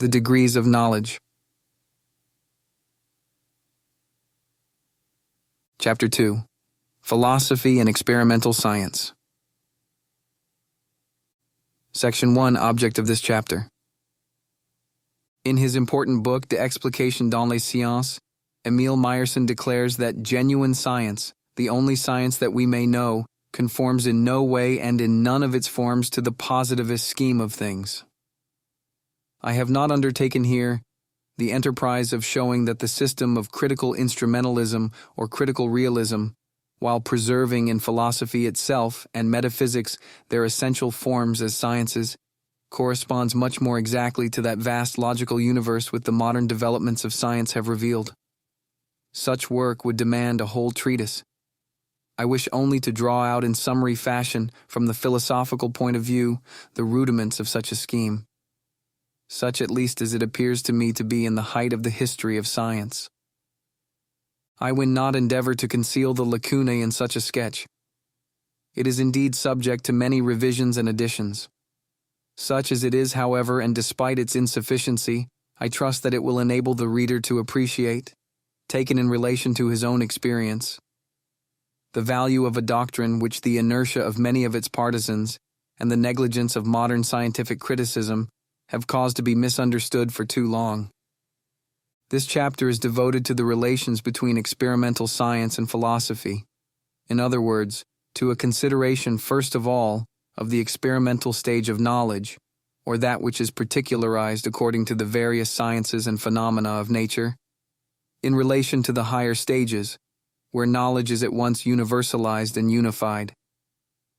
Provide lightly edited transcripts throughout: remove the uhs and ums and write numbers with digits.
The degrees of knowledge. Chapter 2. Philosophy and Experimental Science. Section 1. Object of this chapter. In his important book, D'Explication dans les Sciences, Emile Meyerson declares that genuine science, the only science that we may know, conforms in no way and in none of its forms to the positivist scheme of things. I have not undertaken here the enterprise of showing that the system of critical instrumentalism or critical realism, while preserving in philosophy itself and metaphysics their essential forms as sciences, corresponds much more exactly to that vast logical universe which the modern developments of science have revealed. Such work would demand a whole treatise. I wish only to draw out in summary fashion, from the philosophical point of view, the rudiments of such a scheme, such at least as it appears to me to be in the height of the history of science. I will not endeavor to conceal the lacunae in such a sketch. It is indeed subject to many revisions and additions. Such as it is, however, and despite its insufficiency, I trust that it will enable the reader to appreciate, taken in relation to his own experience, the value of a doctrine which the inertia of many of its partisans and the negligence of modern scientific criticism have caused to be misunderstood for too long. This chapter is devoted to the relations between experimental science and philosophy. In other words, to a consideration first of all of the experimental stage of knowledge, or that which is particularized according to the various sciences and phenomena of nature, in relation to the higher stages, where knowledge is at once universalized and unified.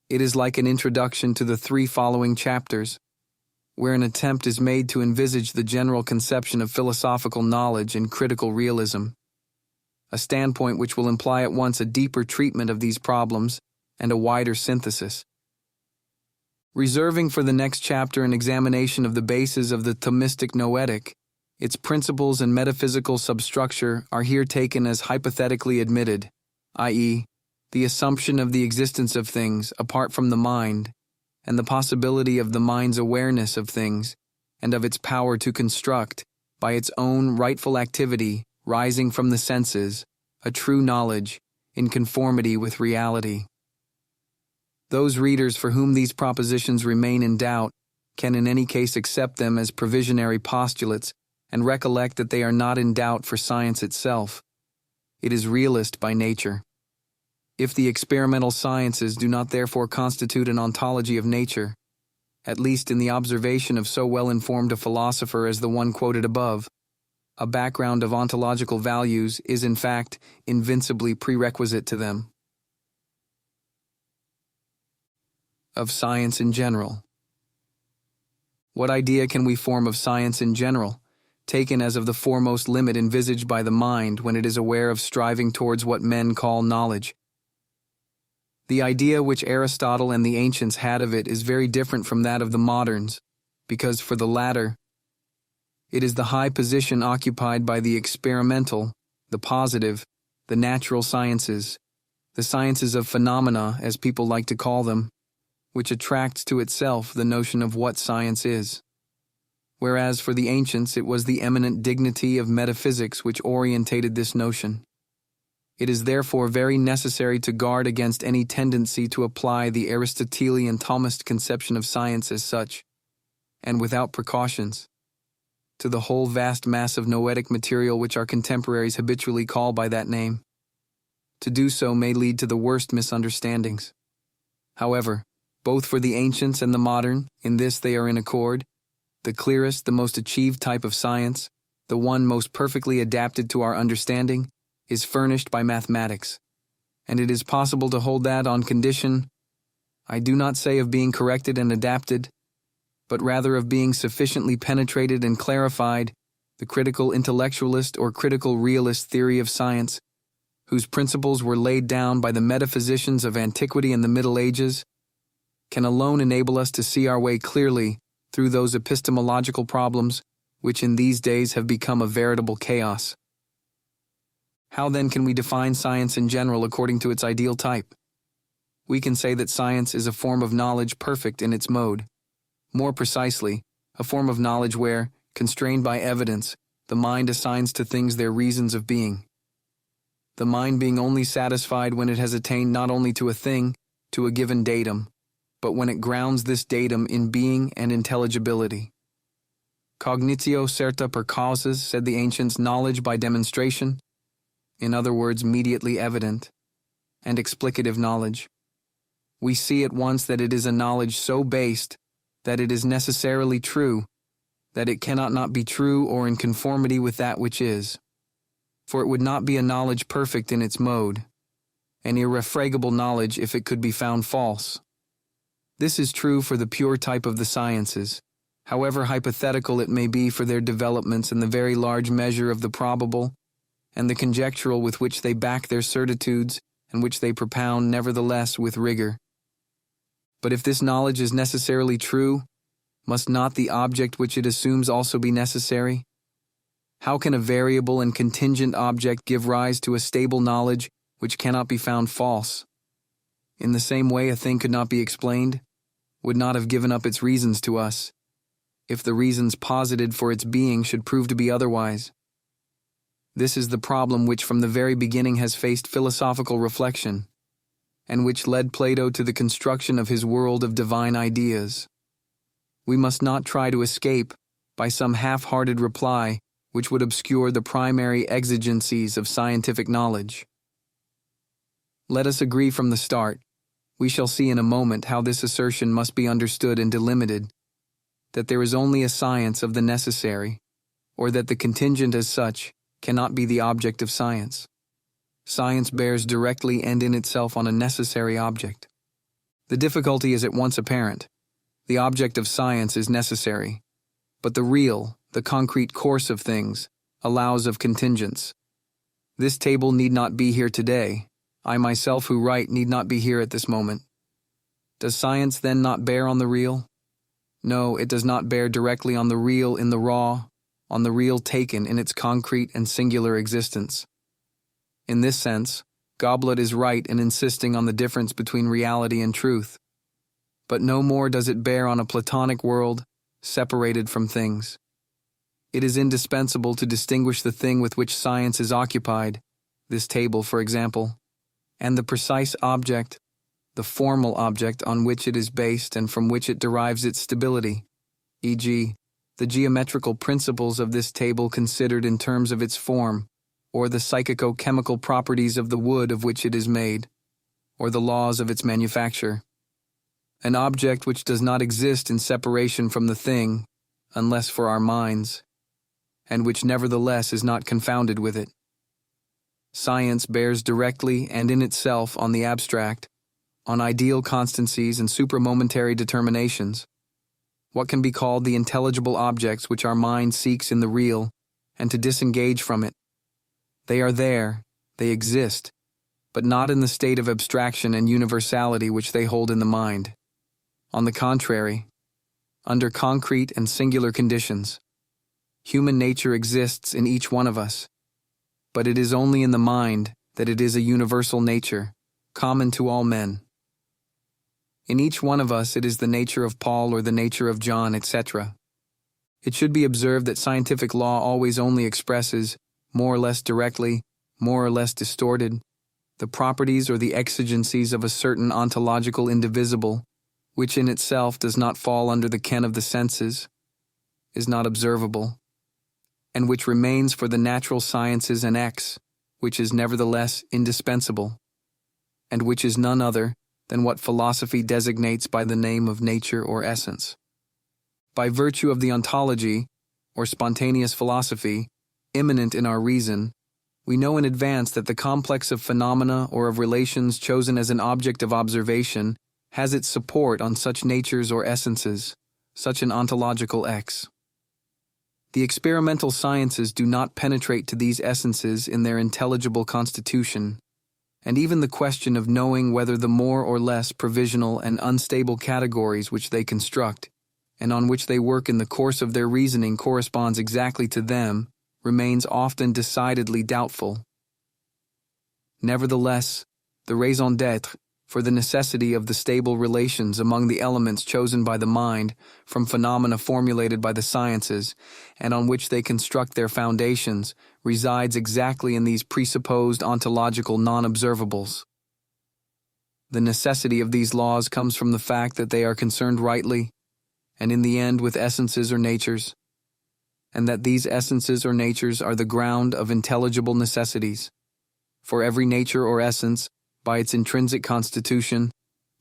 It is like an introduction to the three following chapters, where an attempt is made to envisage the general conception of philosophical knowledge in critical realism, a standpoint which will imply at once a deeper treatment of these problems and a wider synthesis. Reserving for the next chapter an examination of the bases of the Thomistic Noetic, its principles and metaphysical substructure are here taken as hypothetically admitted, i.e., the assumption of the existence of things apart from the mind, and the possibility of the mind's awareness of things, and of its power to construct, by its own rightful activity rising from the senses, a true knowledge in conformity with reality. Those readers for whom these propositions remain in doubt can in any case accept them as provisionary postulates and recollect that they are not in doubt for science itself. It is realist by nature. If the experimental sciences do not therefore constitute an ontology of nature, at least in the observation of so well-informed a philosopher as the one quoted above, a background of ontological values is in fact invincibly prerequisite to them. Of science in general. What idea can we form of science in general, taken as of the foremost limit envisaged by the mind when it is aware of striving towards what men call knowledge? The idea which Aristotle and the ancients had of it is very different from that of the moderns, because for the latter, it is the high position occupied by the experimental, the positive, the natural sciences, the sciences of phenomena, as people like to call them, which attracts to itself the notion of what science is. Whereas for the ancients it was the eminent dignity of metaphysics which orientated this notion. It is therefore very necessary to guard against any tendency to apply the Aristotelian Thomist conception of science as such, and without precautions, to the whole vast mass of noetic material which our contemporaries habitually call by that name. To do so may lead to the worst misunderstandings. However, both for the ancients and the modern, in this they are in accord, the clearest, the most achieved type of science, the one most perfectly adapted to our understanding, is furnished by mathematics, and it is possible to hold that on condition, I do not say of being corrected and adapted, but rather of being sufficiently penetrated and clarified, the critical intellectualist or critical realist theory of science, whose principles were laid down by the metaphysicians of antiquity and the Middle Ages, can alone enable us to see our way clearly through those epistemological problems which in these days have become a veritable chaos. How then can we define science in general according to its ideal type? We can say that science is a form of knowledge perfect in its mode. More precisely, a form of knowledge where, constrained by evidence, the mind assigns to things their reasons of being. The mind being only satisfied when it has attained not only to a thing, to a given datum, but when it grounds this datum in being and intelligibility. Cognitio certa per causes, said the ancients, knowledge by demonstration, in other words, immediately evident, and explicative knowledge. We see at once that it is a knowledge so based that it is necessarily true, that it cannot not be true or in conformity with that which is. For it would not be a knowledge perfect in its mode, an irrefragable knowledge if it could be found false. This is true for the pure type of the sciences, however hypothetical it may be for their developments in the very large measure of the probable, and the conjectural with which they back their certitudes and which they propound nevertheless with rigor. But if this knowledge is necessarily true, must not the object which it assumes also be necessary? How can a variable and contingent object give rise to a stable knowledge which cannot be found false? In the same way a thing could not be explained, would not have given up its reasons to us, if the reasons posited for its being should prove to be otherwise. This is the problem which from the very beginning has faced philosophical reflection, and which led Plato to the construction of his world of divine ideas. We must not try to escape by some half-hearted reply which would obscure the primary exigencies of scientific knowledge. Let us agree from the start, we shall see in a moment how this assertion must be understood and delimited, that there is only a science of the necessary, or that the contingent as such cannot be the object of science. Science bears directly and in itself on a necessary object. The difficulty is at once apparent. The object of science is necessary, but the real, the concrete course of things, allows of contingents. This table need not be here today. I myself who write need not be here at this moment. Does science then not bear on the real? No, it does not bear directly on the real in the raw, on the real taken in its concrete and singular existence. In this sense, Goblet is right in insisting on the difference between reality and truth, but no more does it bear on a Platonic world, separated from things. It is indispensable to distinguish the thing with which science is occupied, this table for example, and the precise object, the formal object on which it is based and from which it derives its stability, e.g., the geometrical principles of this table considered in terms of its form, or the psychico-chemical properties of the wood of which it is made, or the laws of its manufacture. An object which does not exist in separation from the thing, unless for our minds, and which nevertheless is not confounded with it. Science bears directly and in itself on the abstract, on ideal constancies and supramomentary determinations, what can be called the intelligible objects which our mind seeks in the real, and to disengage from it. They are there, they exist, but not in the state of abstraction and universality which they hold in the mind. On the contrary, under concrete and singular conditions, human nature exists in each one of us, but it is only in the mind that it is a universal nature, common to all men. In each one of us it is the nature of Paul or the nature of John, etc. It should be observed that scientific law always only expresses, more or less directly, more or less distorted, the properties or the exigencies of a certain ontological indivisible, which in itself does not fall under the ken of the senses, is not observable, and which remains for the natural sciences an X, which is nevertheless indispensable, and which is none other than what philosophy designates by the name of nature or essence. By virtue of the ontology, or spontaneous philosophy, immanent in our reason, we know in advance that the complex of phenomena or of relations chosen as an object of observation has its support on such natures or essences, such an ontological X. The experimental sciences do not penetrate to these essences in their intelligible constitution, and even the question of knowing whether the more or less provisional and unstable categories which they construct, and on which they work in the course of their reasoning corresponds exactly to them, remains often decidedly doubtful. Nevertheless, the raison d'être, for the necessity of the stable relations among the elements chosen by the mind from phenomena formulated by the sciences, and on which they construct their foundations, resides exactly in these presupposed ontological non-observables. The necessity of these laws comes from the fact that they are concerned rightly, and in the end with essences or natures, and that these essences or natures are the ground of intelligible necessities. For every nature or essence, by its intrinsic constitution,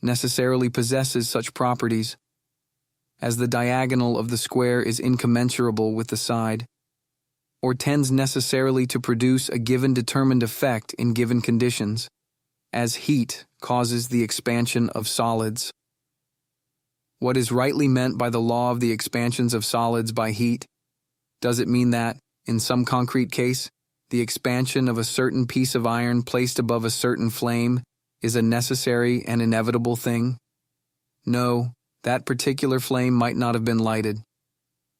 necessarily possesses such properties, as the diagonal of the square is incommensurable with the side, or tends necessarily to produce a given determined effect in given conditions, as heat causes the expansion of solids. What is rightly meant by the law of the expansions of solids by heat? Does it mean that, in some concrete case, the expansion of a certain piece of iron placed above a certain flame is a necessary and inevitable thing? No, that particular flame might not have been lighted.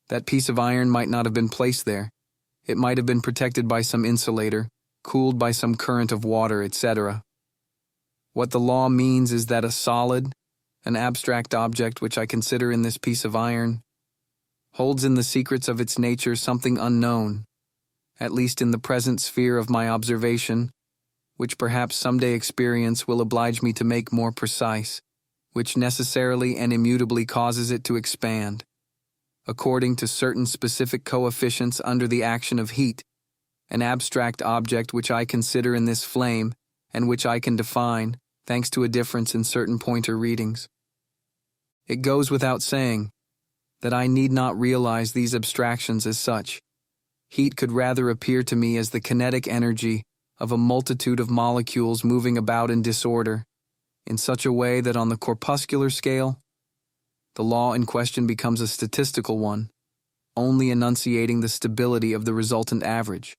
That piece of iron might not have been placed there. It might have been protected by some insulator, cooled by some current of water, etc. What the law means is that a solid, an abstract object which I consider in this piece of iron, holds in the secrets of its nature something unknown, at least in the present sphere of my observation, which perhaps someday experience will oblige me to make more precise, which necessarily and immutably causes it to expand, according to certain specific coefficients under the action of heat, an abstract object which I consider in this flame, and which I can define, thanks to a difference in certain pointer readings. It goes without saying that I need not realize these abstractions as such. Heat could rather appear to me as the kinetic energy of a multitude of molecules moving about in disorder, in such a way that on the corpuscular scale, the law in question becomes a statistical one, only enunciating the stability of the resultant average.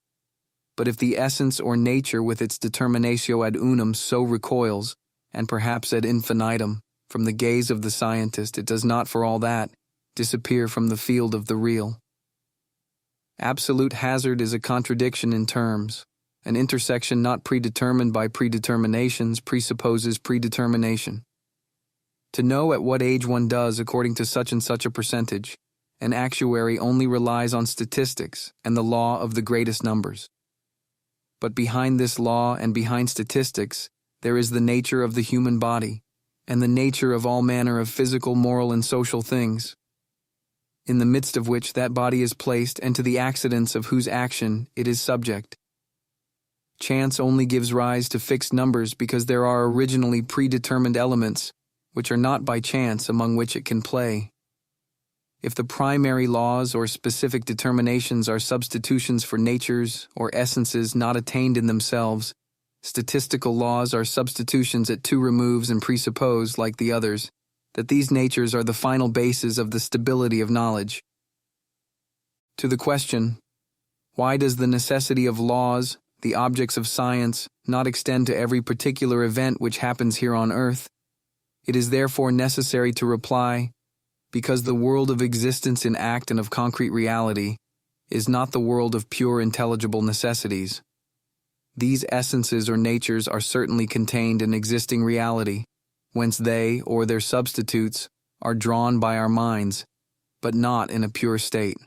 But if the essence or nature with its determinatio ad unum so recoils, and perhaps ad infinitum, from the gaze of the scientist, it does not for all that disappear from the field of the real. Absolute hazard is a contradiction in terms. An intersection not predetermined by predeterminations presupposes predetermination. To know at what age one does according to such and such a percentage, an actuary only relies on statistics and the law of the greatest numbers. But behind this law and behind statistics, there is the nature of the human body, and the nature of all manner of physical, moral, and social things, in the midst of which that body is placed and to the accidents of whose action it is subject. Chance only gives rise to fixed numbers because there are originally predetermined elements which are not by chance among which it can play. If the primary laws or specific determinations are substitutions for natures or essences not attained in themselves, statistical laws are substitutions at two removes and presuppose, like the others, that these natures are the final bases of the stability of knowledge. To the question, why does the necessity of laws, the objects of science, not extend to every particular event which happens here on earth? It is therefore necessary to reply, because the world of existence in act and of concrete reality is not the world of pure intelligible necessities. These essences or natures are certainly contained in existing reality, whence they, or their substitutes, are drawn by our minds, but not in a pure state.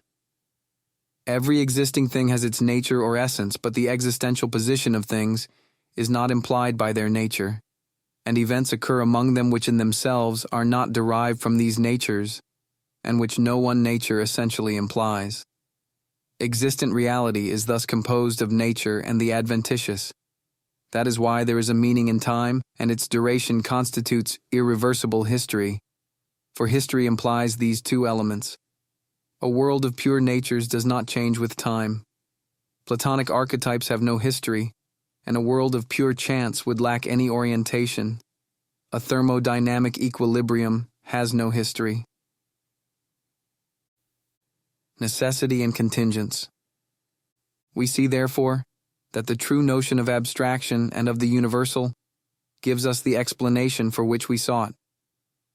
Every existing thing has its nature or essence, but the existential position of things is not implied by their nature, and events occur among them which in themselves are not derived from these natures, and which no one nature essentially implies. Existent reality is thus composed of nature and the adventitious. That is why there is a meaning in time, and its duration constitutes irreversible history, for history implies these two elements. A world of pure natures does not change with time. Platonic archetypes have no history, and a world of pure chance would lack any orientation. A thermodynamic equilibrium has no history. Necessity and contingents. We see, therefore, that the true notion of abstraction and of the universal gives us the explanation for which we sought.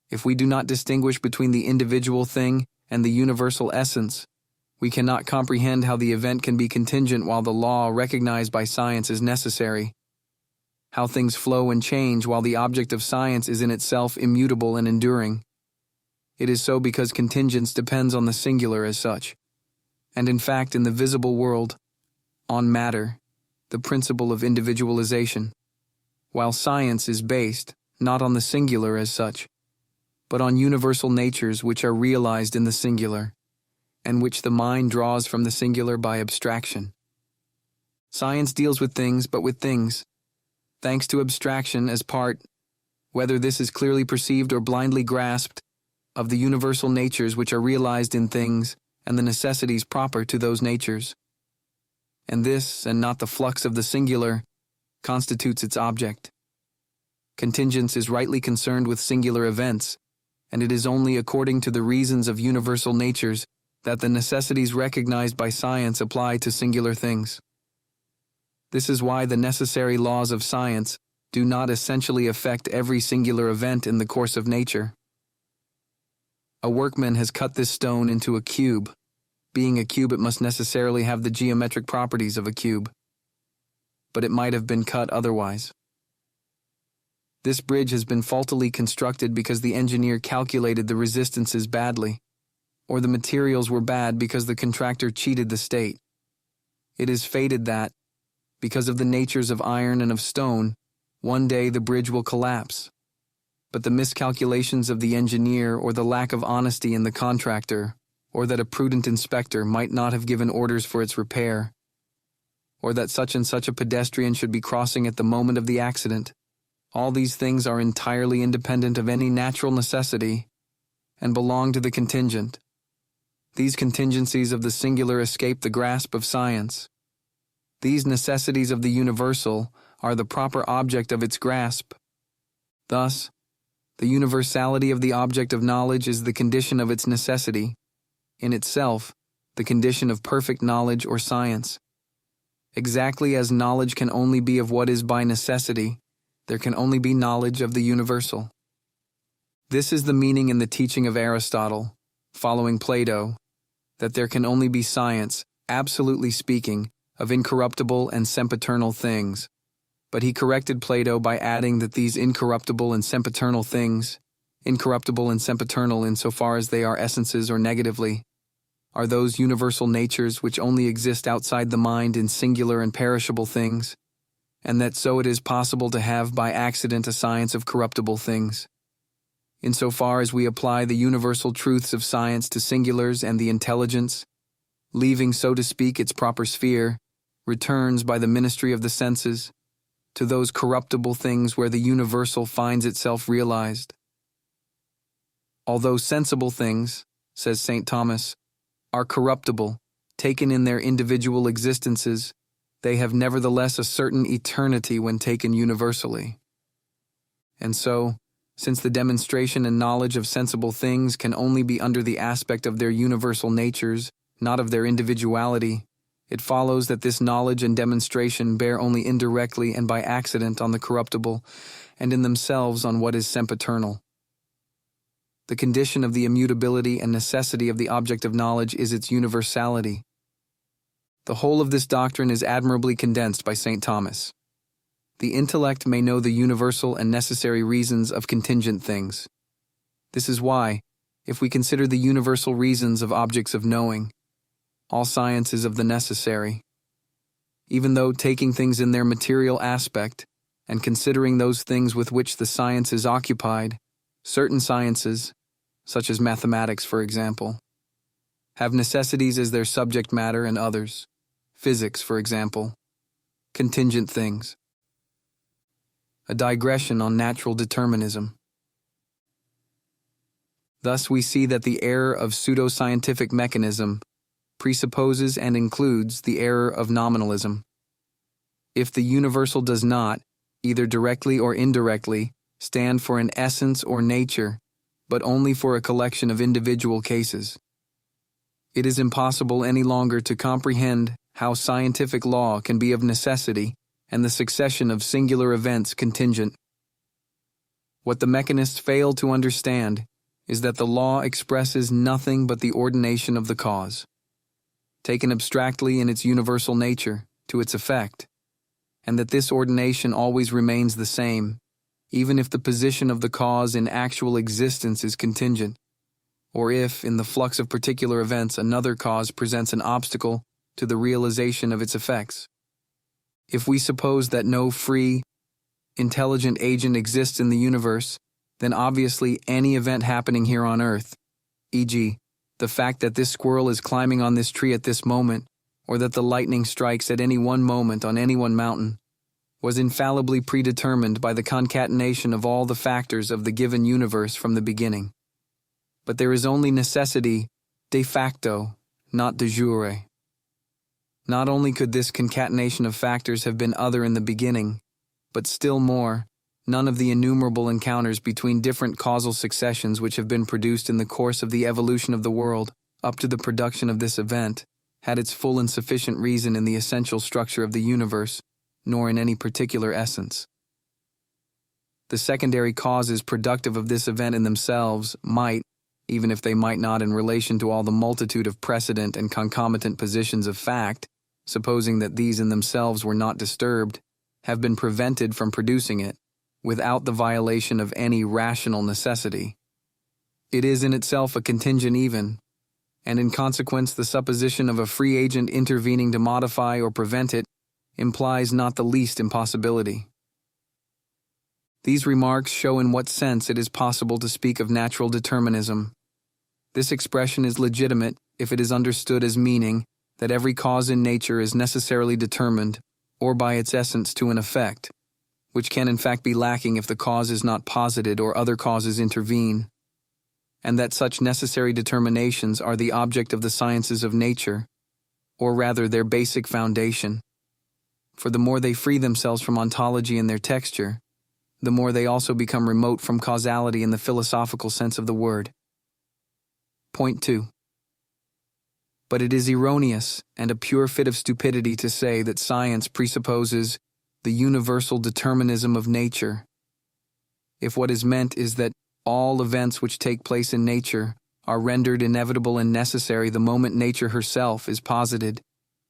If we do not distinguish between the individual thing and the universal essence, we cannot comprehend how the event can be contingent while the law recognized by science is necessary. how things flow and change while the object of science is in itself immutable and enduring. It is so because contingence depends on the singular as such. And in fact, in the visible world, on matter, the principle of individualization, while science is based not on the singular as such, but on universal natures which are realized in the singular, and which the mind draws from the singular by abstraction. Science deals with things but with things, thanks to abstraction as part, whether this is clearly perceived or blindly grasped, of the universal natures which are realized in things and the necessities proper to those natures. And this, and not the flux of the singular, constitutes its object. Contingence is rightly concerned with singular events, and it is only according to the reasons of universal natures that the necessities recognized by science apply to singular things. This is why the necessary laws of science do not essentially affect every singular event in the course of nature. A workman has cut this stone into a cube. Being a cube, it must necessarily have the geometric properties of a cube. But it might have been cut otherwise. This bridge has been faultily constructed because the engineer calculated the resistances badly, or the materials were bad because the contractor cheated the state. It is fated that, because of the natures of iron and of stone, one day the bridge will collapse. But the miscalculations of the engineer or the lack of honesty in the contractor, or that a prudent inspector might not have given orders for its repair, or that such and such a pedestrian should be crossing at the moment of the accident, all these things are entirely independent of any natural necessity and belong to the contingent. These contingencies of the singular escape the grasp of science. These necessities of the universal are the proper object of its grasp. Thus, the universality of the object of knowledge is the condition of its necessity, in itself, the condition of perfect knowledge or science. Exactly as knowledge can only be of what is by necessity, there can only be knowledge of the universal. This is the meaning in the teaching of Aristotle, following Plato, that there can only be science, absolutely speaking, of incorruptible and sempiternal things. But he corrected Plato by adding that these incorruptible and sempiternal things, incorruptible and sempiternal insofar as they are essences or negatively, are those universal natures which only exist outside the mind in singular and perishable things, and that so it is possible to have by accident a science of corruptible things. Insofar as we apply the universal truths of science to singulars and the intelligence, leaving, so to speak, its proper sphere, returns by the ministry of the senses to those corruptible things where the universal finds itself realized. Although sensible things, says St. Thomas, are corruptible, taken in their individual existences, they have nevertheless a certain eternity when taken universally. And so, since the demonstration and knowledge of sensible things can only be under the aspect of their universal natures, not of their individuality, it follows that this knowledge and demonstration bear only indirectly and by accident on the corruptible, and in themselves on what is sempiternal. The condition of the immutability and necessity of the object of knowledge is its universality. The whole of this doctrine is admirably condensed by St. Thomas. The intellect may know the universal and necessary reasons of contingent things. This is why, if we consider the universal reasons of objects of knowing, all science is of the necessary. Even though taking things in their material aspect and considering those things with which the science is occupied, certain sciences, such as mathematics for example, have necessities as their subject matter and others, physics for example, contingent things. A digression on natural determinism. Thus we see that the error of pseudoscientific mechanism presupposes and includes the error of nominalism. If the universal does not, either directly or indirectly, stand for an essence or nature, but only for a collection of individual cases, it is impossible any longer to comprehend how scientific law can be of necessity and the succession of singular events contingent. What the mechanists fail to understand is that the law expresses nothing but the ordination of the cause, taken abstractly in its universal nature, to its effect, and that this ordination always remains the same, even if the position of the cause in actual existence is contingent, or if, in the flux of particular events, another cause presents an obstacle to the realization of its effects. If we suppose that no free, intelligent agent exists in the universe, then obviously any event happening here on Earth, e.g., the fact that this squirrel is climbing on this tree at this moment, or that the lightning strikes at any one moment on any one mountain, was infallibly predetermined by the concatenation of all the factors of the given universe from the beginning. But there is only necessity de facto, not de jure. Not only could this concatenation of factors have been other in the beginning, but still more, none of the innumerable encounters between different causal successions which have been produced in the course of the evolution of the world, up to the production of this event, had its full and sufficient reason in the essential structure of the universe, nor in any particular essence. The secondary causes productive of this event in themselves might, even if they might not in relation to all the multitude of precedent and concomitant positions of fact, supposing that these in themselves were not disturbed, have been prevented from producing it, without the violation of any rational necessity. It is in itself a contingent even, and in consequence the supposition of a free agent intervening to modify or prevent it implies not the least impossibility. These remarks show in what sense it is possible to speak of natural determinism. This expression is legitimate if it is understood as meaning that every cause in nature is necessarily determined, or by its essence to an effect, which can in fact be lacking if the cause is not posited or other causes intervene, and that such necessary determinations are the object of the sciences of nature, or rather their basic foundation. For the more they free themselves from ontology in their texture, the more they also become remote from causality in the philosophical sense of the word. Point 2. But it is erroneous and a pure fit of stupidity to say that science presupposes the universal determinism of nature, if what is meant is that all events which take place in nature are rendered inevitable and necessary the moment nature herself is posited,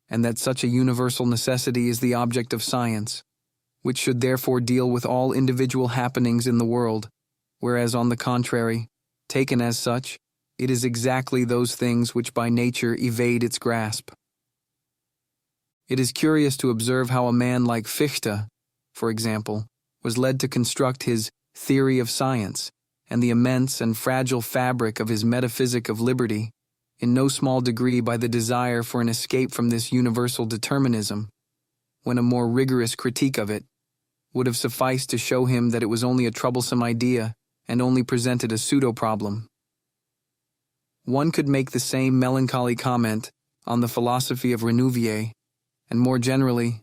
and that such a universal necessity is the object of science, which should therefore deal with all individual happenings in the world, whereas on the contrary, taken as such, it is exactly those things which by nature evade its grasp. It is curious to observe how a man like Fichte, for example, was led to construct his theory of science and the immense and fragile fabric of his metaphysic of liberty, in no small degree by the desire for an escape from this universal determinism, when a more rigorous critique of it would have sufficed to show him that it was only a troublesome idea and only presented a pseudo-problem. One could make the same melancholy comment on the philosophy of Renouvier, and more generally,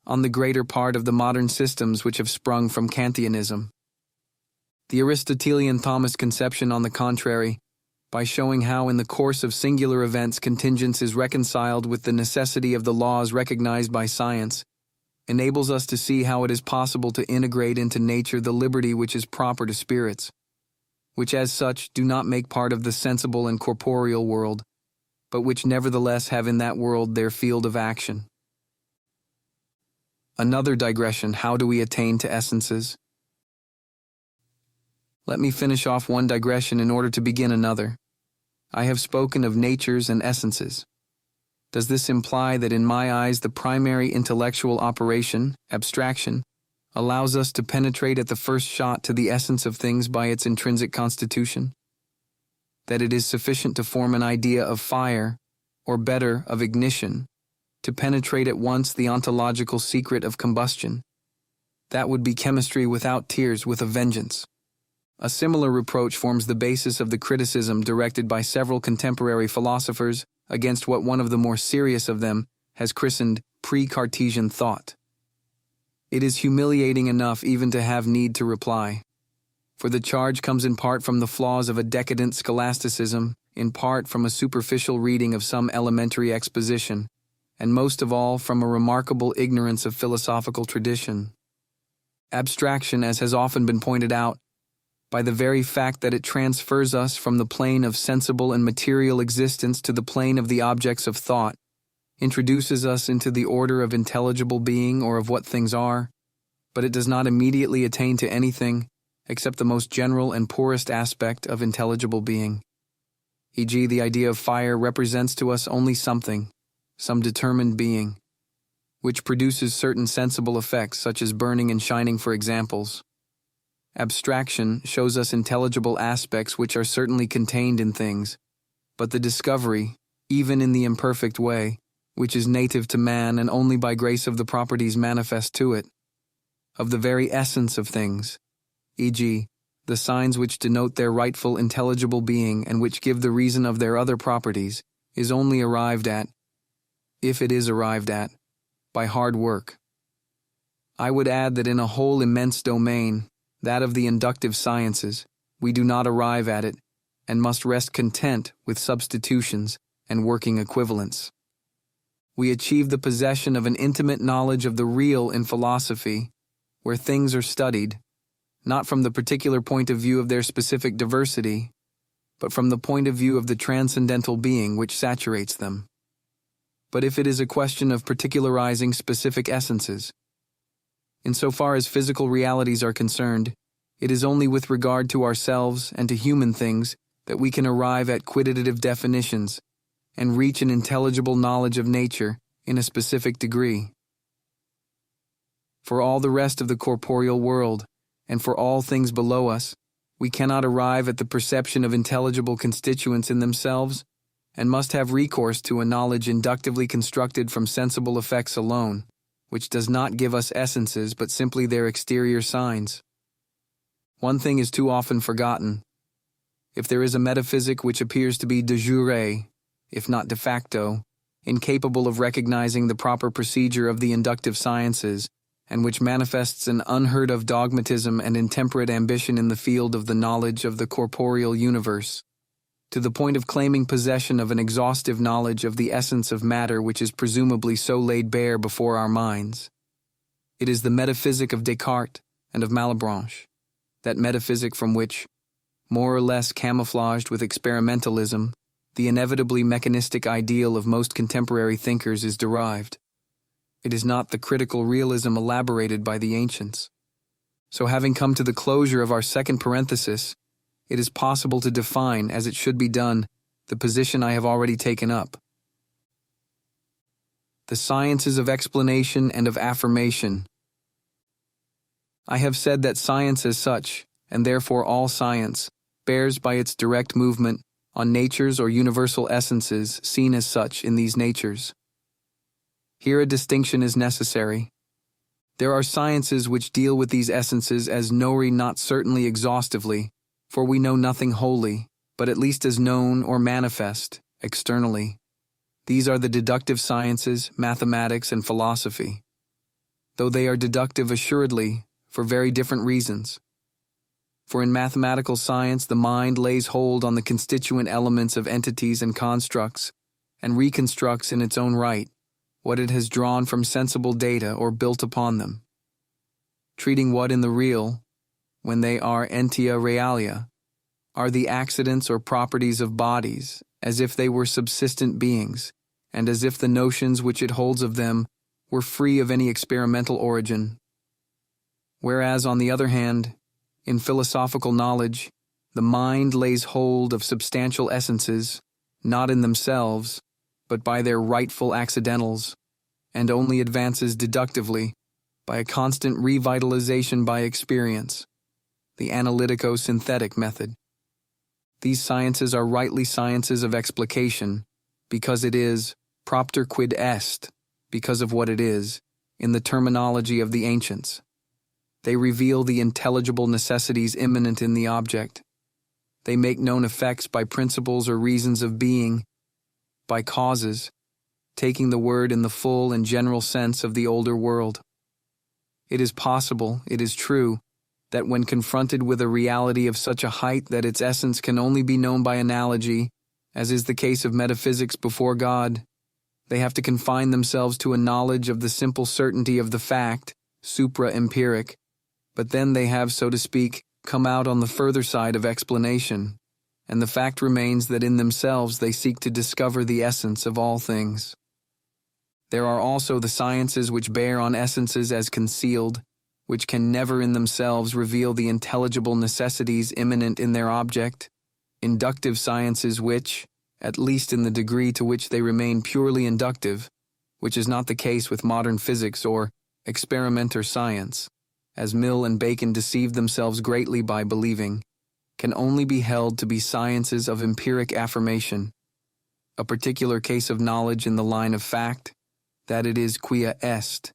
on the greater part of the modern systems which have sprung from Kantianism. The Aristotelian Thomist conception, on the contrary, by showing how in the course of singular events contingence is reconciled with the necessity of the laws recognized by science, enables us to see how it is possible to integrate into nature the liberty which is proper to spirits, which as such do not make part of the sensible and corporeal world, but which nevertheless have in that world their field of action. Another digression: how do we attain to essences? Let me finish off one digression in order to begin another. I have spoken of natures and essences. Does this imply that in my eyes the primary intellectual operation, abstraction, allows us to penetrate at the first shot to the essence of things by its intrinsic constitution? That it is sufficient to form an idea of fire, or better, of ignition, to penetrate at once the ontological secret of combustion? That would be chemistry without tears, with a vengeance. A similar reproach forms the basis of the criticism directed by several contemporary philosophers against what one of the more serious of them has christened pre-Cartesian thought. It is humiliating enough even to have need to reply, for the charge comes in part from the flaws of a decadent scholasticism, in part from a superficial reading of some elementary exposition, and most of all from a remarkable ignorance of philosophical tradition. Abstraction, as has often been pointed out, by the very fact that it transfers us from the plane of sensible and material existence to the plane of the objects of thought, introduces us into the order of intelligible being or of what things are, but it does not immediately attain to anything except the most general and poorest aspect of intelligible being. E.g., the idea of fire represents to us only something, some determined being, which produces certain sensible effects such as burning and shining, for examples. Abstraction shows us intelligible aspects which are certainly contained in things, but the discovery, even in the imperfect way, which is native to man and only by grace of the properties manifest to it, of the very essence of things, e.g., the signs which denote their rightful intelligible being and which give the reason of their other properties, is only arrived at, if it is arrived at, by hard work. I would add that in a whole immense domain, that of the inductive sciences, we do not arrive at it, and must rest content with substitutions and working equivalents. We achieve the possession of an intimate knowledge of the real in philosophy, where things are studied, not from the particular point of view of their specific diversity, but from the point of view of the transcendental being which saturates them. But if it is a question of particularizing specific essences, insofar as physical realities are concerned, it is only with regard to ourselves and to human things that we can arrive at quantitative definitions and reach an intelligible knowledge of nature in a specific degree. For all the rest of the corporeal world, and for all things below us, we cannot arrive at the perception of intelligible constituents in themselves, and must have recourse to a knowledge inductively constructed from sensible effects alone, which does not give us essences but simply their exterior signs. One thing is too often forgotten. If there is a metaphysic which appears to be de jure, if not de facto, incapable of recognizing the proper procedure of the inductive sciences, and which manifests an unheard-of dogmatism and intemperate ambition in the field of the knowledge of the corporeal universe, to the point of claiming possession of an exhaustive knowledge of the essence of matter which is presumably so laid bare before our minds. It is the metaphysic of Descartes and of Malebranche, that metaphysic from which, more or less camouflaged with experimentalism, the inevitably mechanistic ideal of most contemporary thinkers is derived. It is not the critical realism elaborated by the ancients. So having come to the closure of our second parenthesis, it is possible to define, as it should be done, the position I have already taken up. The sciences of explanation and of affirmation. I have said that science as such, and therefore all science, bears by its direct movement on natures or universal essences seen as such in these natures. Here a distinction is necessary. There are sciences which deal with these essences as knowry not certainly exhaustively, for we know nothing wholly, but at least as known or manifest, externally. These are the deductive sciences, mathematics, and philosophy, though they are deductive assuredly, for very different reasons. For in mathematical science the mind lays hold on the constituent elements of entities and constructs, and reconstructs in its own right what it has drawn from sensible data or built upon them, treating what in the real, when they are entia realia, are the accidents or properties of bodies, as if they were subsistent beings, and as if the notions which it holds of them were free of any experimental origin. Whereas, on the other hand, in philosophical knowledge, the mind lays hold of substantial essences, not in themselves, but by their rightful accidentals, and only advances deductively, by a constant revitalization by experience, the analytico-synthetic method. These sciences are rightly sciences of explication, because it is propter quid est, because of what it is, in the terminology of the ancients. They reveal the intelligible necessities immanent in the object. They make known effects by principles or reasons of being, by causes, taking the word in the full and general sense of the older world. It is possible, it is true, that when confronted with a reality of such a height that its essence can only be known by analogy, as is the case of metaphysics before God, they have to confine themselves to a knowledge of the simple certainty of the fact, supra-empiric, but then they have, so to speak, come out on the further side of explanation, and the fact remains that in themselves they seek to discover the essence of all things. There are also the sciences which bear on essences as concealed, which can never in themselves reveal the intelligible necessities immanent in their object, inductive sciences which, at least in the degree to which they remain purely inductive, which is not the case with modern physics or experimenter science, as Mill and Bacon deceived themselves greatly by believing, can only be held to be sciences of empiric affirmation, a particular case of knowledge in the line of fact, that it is quia est,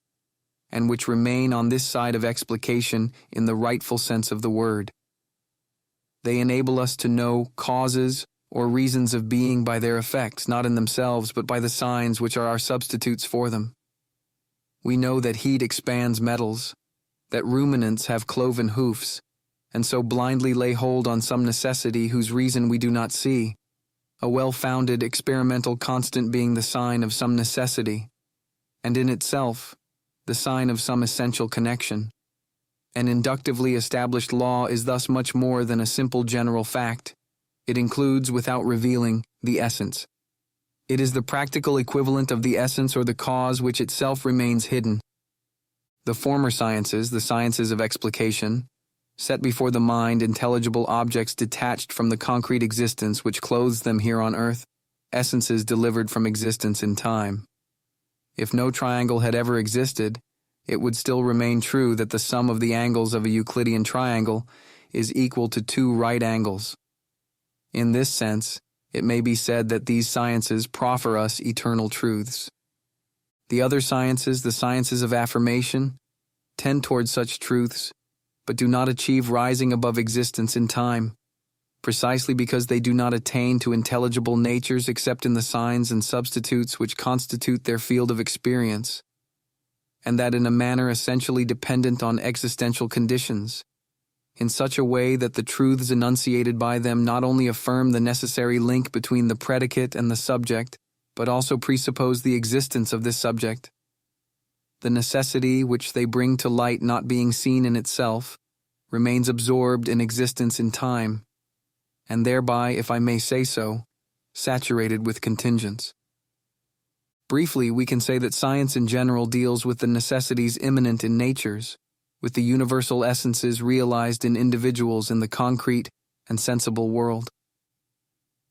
and which remain on this side of explication in the rightful sense of the word. They enable us to know causes or reasons of being by their effects, not in themselves, but by the signs which are our substitutes for them. We know that heat expands metals, that ruminants have cloven hoofs, and so blindly lay hold on some necessity whose reason we do not see, a well-founded experimental constant being the sign of some necessity, and in itself, the sign of some essential connection. An inductively established law is thus much more than a simple general fact. It includes, without revealing, the essence. It is the practical equivalent of the essence or the cause which itself remains hidden. The former sciences, the sciences of explication, set before the mind intelligible objects detached from the concrete existence which clothes them here on earth, essences delivered from existence in time. If no triangle had ever existed, it would still remain true that the sum of the angles of a Euclidean triangle is equal to 2 right angles. In this sense, it may be said that these sciences proffer us eternal truths. The other sciences, the sciences of affirmation, tend towards such truths, but do not achieve rising above existence in time, precisely because they do not attain to intelligible natures except in the signs and substitutes which constitute their field of experience, and that in a manner essentially dependent on existential conditions, in such a way that the truths enunciated by them not only affirm the necessary link between the predicate and the subject, but also presuppose the existence of this subject. The necessity which they bring to light not being seen in itself, remains absorbed in existence in time, and thereby, if I may say so, saturated with contingents. Briefly, we can say that science in general deals with the necessities immanent in natures, with the universal essences realized in individuals in the concrete and sensible world.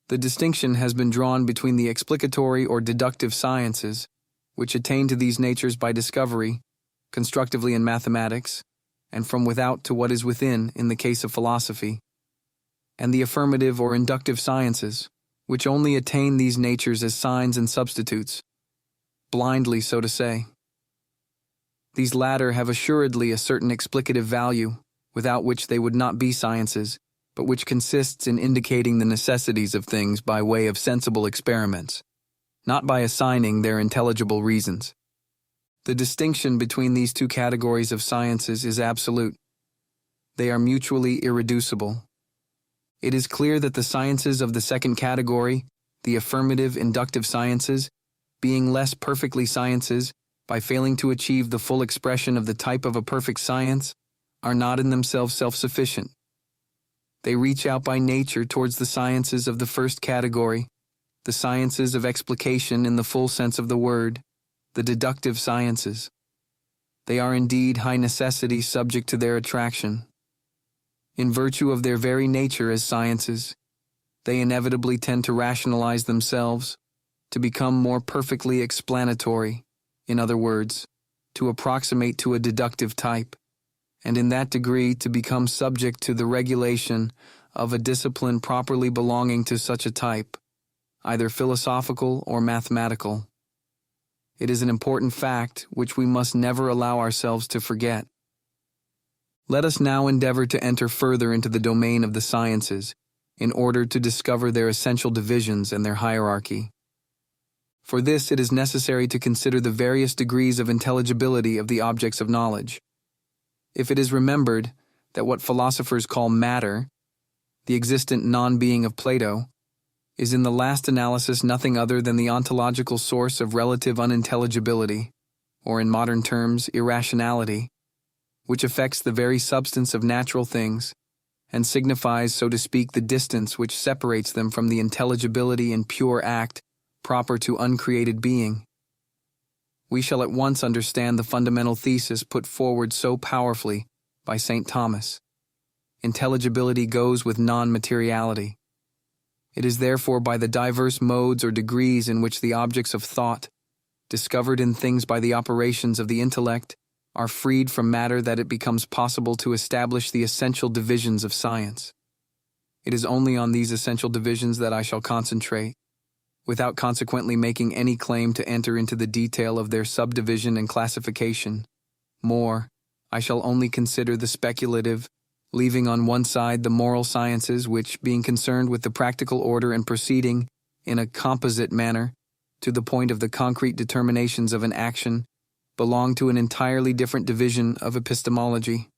The distinction has been drawn between the explicatory or deductive sciences, which attain to these natures by discovery, constructively in mathematics, and from without to what is within in the case of philosophy, and the affirmative or inductive sciences, which only attain these natures as signs and substitutes, blindly so to say. These latter have assuredly a certain explicative value, without which they would not be sciences, but which consists in indicating the necessities of things by way of sensible experiments, not by assigning their intelligible reasons. The distinction between these two categories of sciences is absolute. They are mutually irreducible. It is clear that the sciences of the second category, the affirmative inductive sciences, being less perfectly sciences, by failing to achieve the full expression of the type of a perfect science, are not in themselves self-sufficient. They reach out by nature towards the sciences of the first category, the sciences of explication in the full sense of the word, the deductive sciences. They are indeed high necessity subject to their attraction. In virtue of their very nature as sciences, they inevitably tend to rationalize themselves, to become more perfectly explanatory, in other words, to approximate to a deductive type, and in that degree to become subject to the regulation of a discipline properly belonging to such a type, either philosophical or mathematical. It is an important fact which we must never allow ourselves to forget. Let us now endeavor to enter further into the domain of the sciences in order to discover their essential divisions and their hierarchy. For this, it is necessary to consider the various degrees of intelligibility of the objects of knowledge. If it is remembered that what philosophers call matter, the existent non-being of Plato, is in the last analysis nothing other than the ontological source of relative unintelligibility, or in modern terms, irrationality, which affects the very substance of natural things, and signifies, so to speak, the distance which separates them from the intelligibility and pure act proper to uncreated being. we shall at once understand the fundamental thesis put forward so powerfully by St. Thomas. Intelligibility goes with non-materiality. It is therefore by the diverse modes or degrees in which the objects of thought, discovered in things by the operations of the intellect, are freed from matter that it becomes possible to establish the essential divisions of science. It is only on these essential divisions that I shall concentrate, without consequently making any claim to enter into the detail of their subdivision and classification. More, I shall only consider the speculative, leaving on one side the moral sciences which, being concerned with the practical order and proceeding, in a composite manner, to the point of the concrete determinations of an action, belong to an entirely different division of epistemology.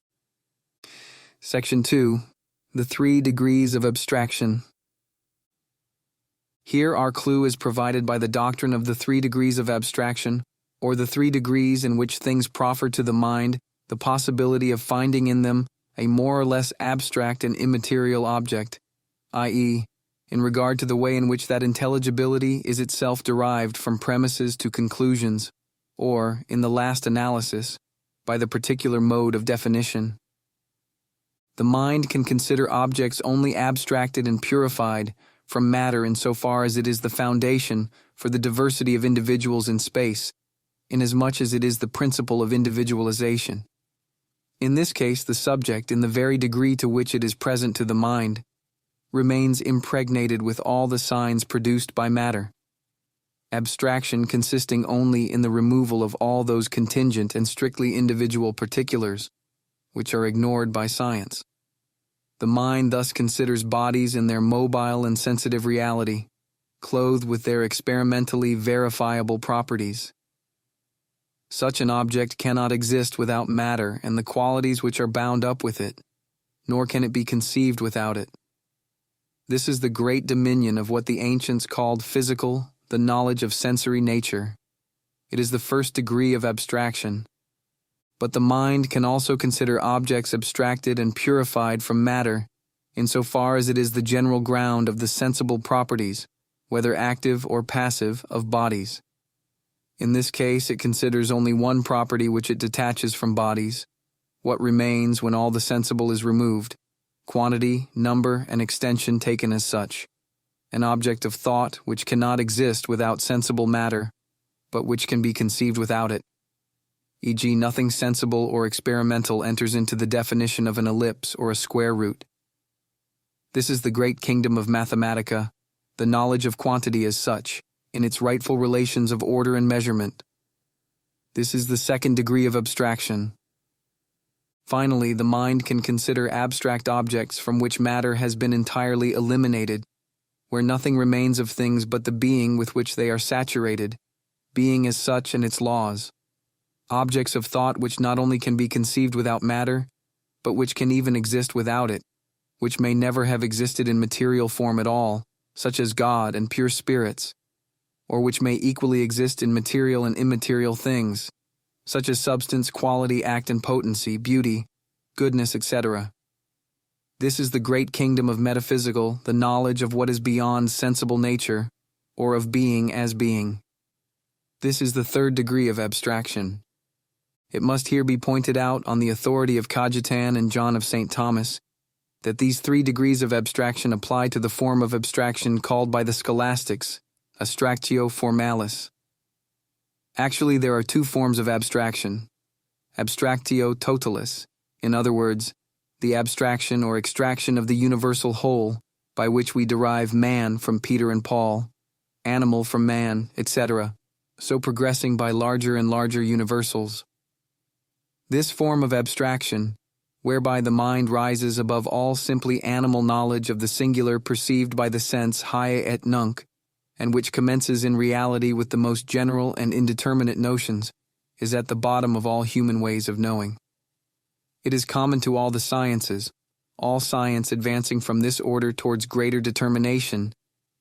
Section 2. The 3 degrees of abstraction. Here our clue is provided by the doctrine of the 3 degrees of abstraction, or the 3 degrees in which things proffer to the mind the possibility of finding in them a more or less abstract and immaterial object, i.e., in regard to the way in which that intelligibility is itself derived from premises to conclusions, or, in the last analysis, by the particular mode of definition. The mind can consider objects only abstracted and purified from matter insofar as it is the foundation for the diversity of individuals in space, inasmuch as it is the principle of individualization. In this case, the subject, in the very degree to which it is present to the mind, remains impregnated with all the signs produced by matter, abstraction consisting only in the removal of all those contingent and strictly individual particulars, which are ignored by science. The mind thus considers bodies in their mobile and sensitive reality, clothed with their experimentally verifiable properties. Such an object cannot exist without matter and the qualities which are bound up with it, nor can it be conceived without it. This is the great dominion of what the ancients called physical, the knowledge of sensory nature. It is the first degree of abstraction. But the mind can also consider objects abstracted and purified from matter, insofar as it is the general ground of the sensible properties, whether active or passive, of bodies. In this case, it considers only one property which it detaches from bodies, what remains when all the sensible is removed, quantity, number, and extension taken as such, an object of thought which cannot exist without sensible matter, but which can be conceived without it. E.g., nothing sensible or experimental enters into the definition of an ellipse or a square root. This is the great kingdom of Mathematica, the knowledge of quantity as such, in its rightful relations of order and measurement. This is the 2nd degree of abstraction. Finally, the mind can consider abstract objects from which matter has been entirely eliminated, where nothing remains of things but the being with which they are saturated, being as such and its laws. Objects of thought which not only can be conceived without matter, but which can even exist without it, which may never have existed in material form at all, such as God and pure spirits, or which may equally exist in material and immaterial things, such as substance, quality, act and potency, beauty, goodness, etc. This is the great kingdom of metaphysical, the knowledge of what is beyond sensible nature, or of being as being. This is the 3rd degree of abstraction. It must here be pointed out, on the authority of Cajetan and John of St. Thomas, that these 3 degrees of abstraction apply to the form of abstraction called by the scholastics abstractio formalis. Actually, there are 2 forms of abstraction: abstractio totalis, in other words, the abstraction or extraction of the universal whole, by which we derive man from Peter and Paul, animal from man, etc., so progressing by larger and larger universals. This form of abstraction, whereby the mind rises above all simply animal knowledge of the singular perceived by the sense hae et nunc, and which commences in reality with the most general and indeterminate notions, is at the bottom of all human ways of knowing. It is common to all the sciences, all science advancing from this order towards greater determination,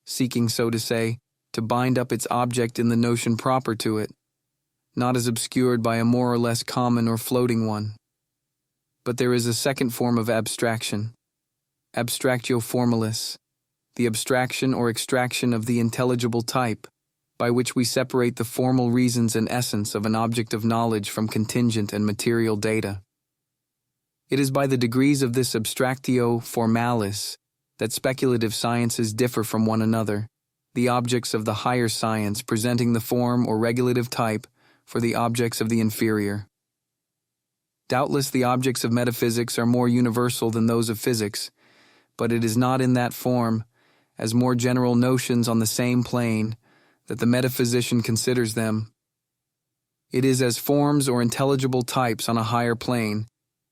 seeking, so to say, to bind up its object in the notion proper to it, not as obscured by a more or less common or floating one. But there is a 2nd form of abstraction, abstractio formalis, the abstraction or extraction of the intelligible type, by which we separate the formal reasons and essence of an object of knowledge from contingent and material data. It is by the degrees of this abstractio formalis that speculative sciences differ from one another, the objects of the higher science presenting the form or regulative type for the objects of the inferior. Doubtless the objects of metaphysics are more universal than those of physics, but it is not in that form, as more general notions on the same plane, that the metaphysician considers them. It is as forms or intelligible types on a higher plane,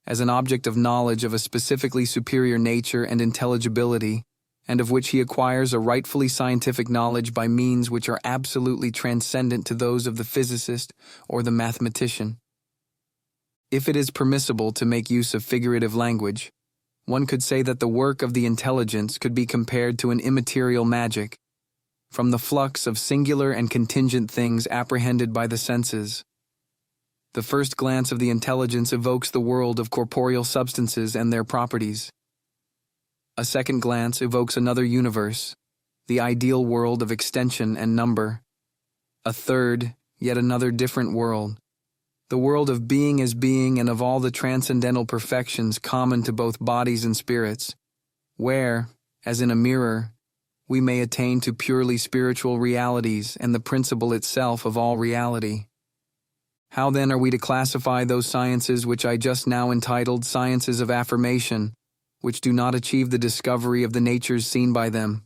as an object of knowledge of a specifically superior nature and intelligibility, and of which he acquires a rightfully scientific knowledge by means which are absolutely transcendent to those of the physicist or the mathematician. If it is permissible to make use of figurative language, one could say that the work of the intelligence could be compared to an immaterial magic, from the flux of singular and contingent things apprehended by the senses. The first glance of the intelligence evokes the world of corporeal substances and their properties. A second glance evokes another universe, the ideal world of extension and number. A third, yet another different world, the world of being as being and of all the transcendental perfections common to both bodies and spirits, where, as in a mirror, we may attain to purely spiritual realities and the principle itself of all reality. How then are we to classify those sciences which I just now entitled sciences of affirmation, which do not achieve the discovery of the natures seen by them?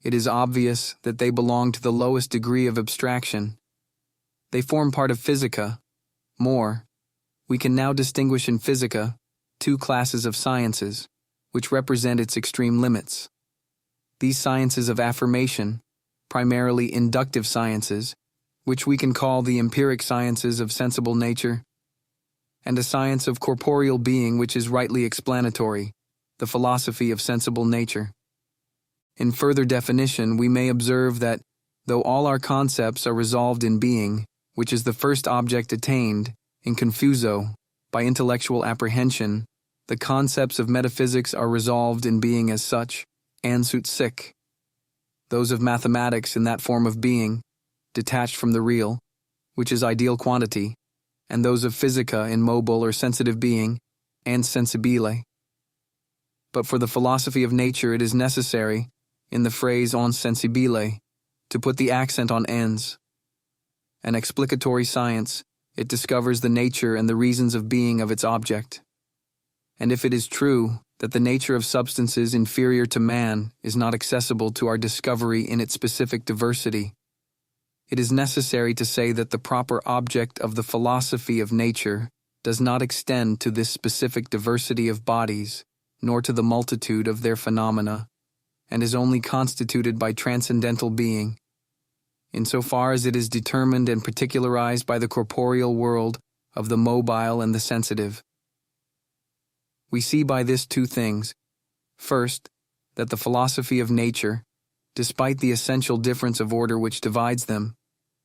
It is obvious that they belong to the lowest degree of abstraction. They form part of physica. More, we can now distinguish in physica two classes of sciences, which represent its extreme limits. These sciences of affirmation, primarily inductive sciences, which we can call the empiric sciences of sensible nature, and a science of corporeal being which is rightly explanatory, the philosophy of sensible nature. In further definition, we may observe that, though all our concepts are resolved in being, which is the first object attained, in confuso, by intellectual apprehension, the concepts of metaphysics are resolved in being as such, ansut sic. Those of mathematics in that form of being, detached from the real, which is ideal quantity, and those of physica in mobile or sensitive being, ans sensibile. But for the philosophy of nature it is necessary, in the phrase ans sensibile, to put the accent on ens. An explicatory science, it discovers the nature and the reasons of being of its object. And if it is true that the nature of substances inferior to man is not accessible to our discovery in its specific diversity, it is necessary to say that the proper object of the philosophy of nature does not extend to this specific diversity of bodies, nor to the multitude of their phenomena, and is only constituted by transcendental being, insofar as it is determined and particularized by the corporeal world of the mobile and the sensitive. We see by this two things. First, that the philosophy of nature, despite the essential difference of order which divides them,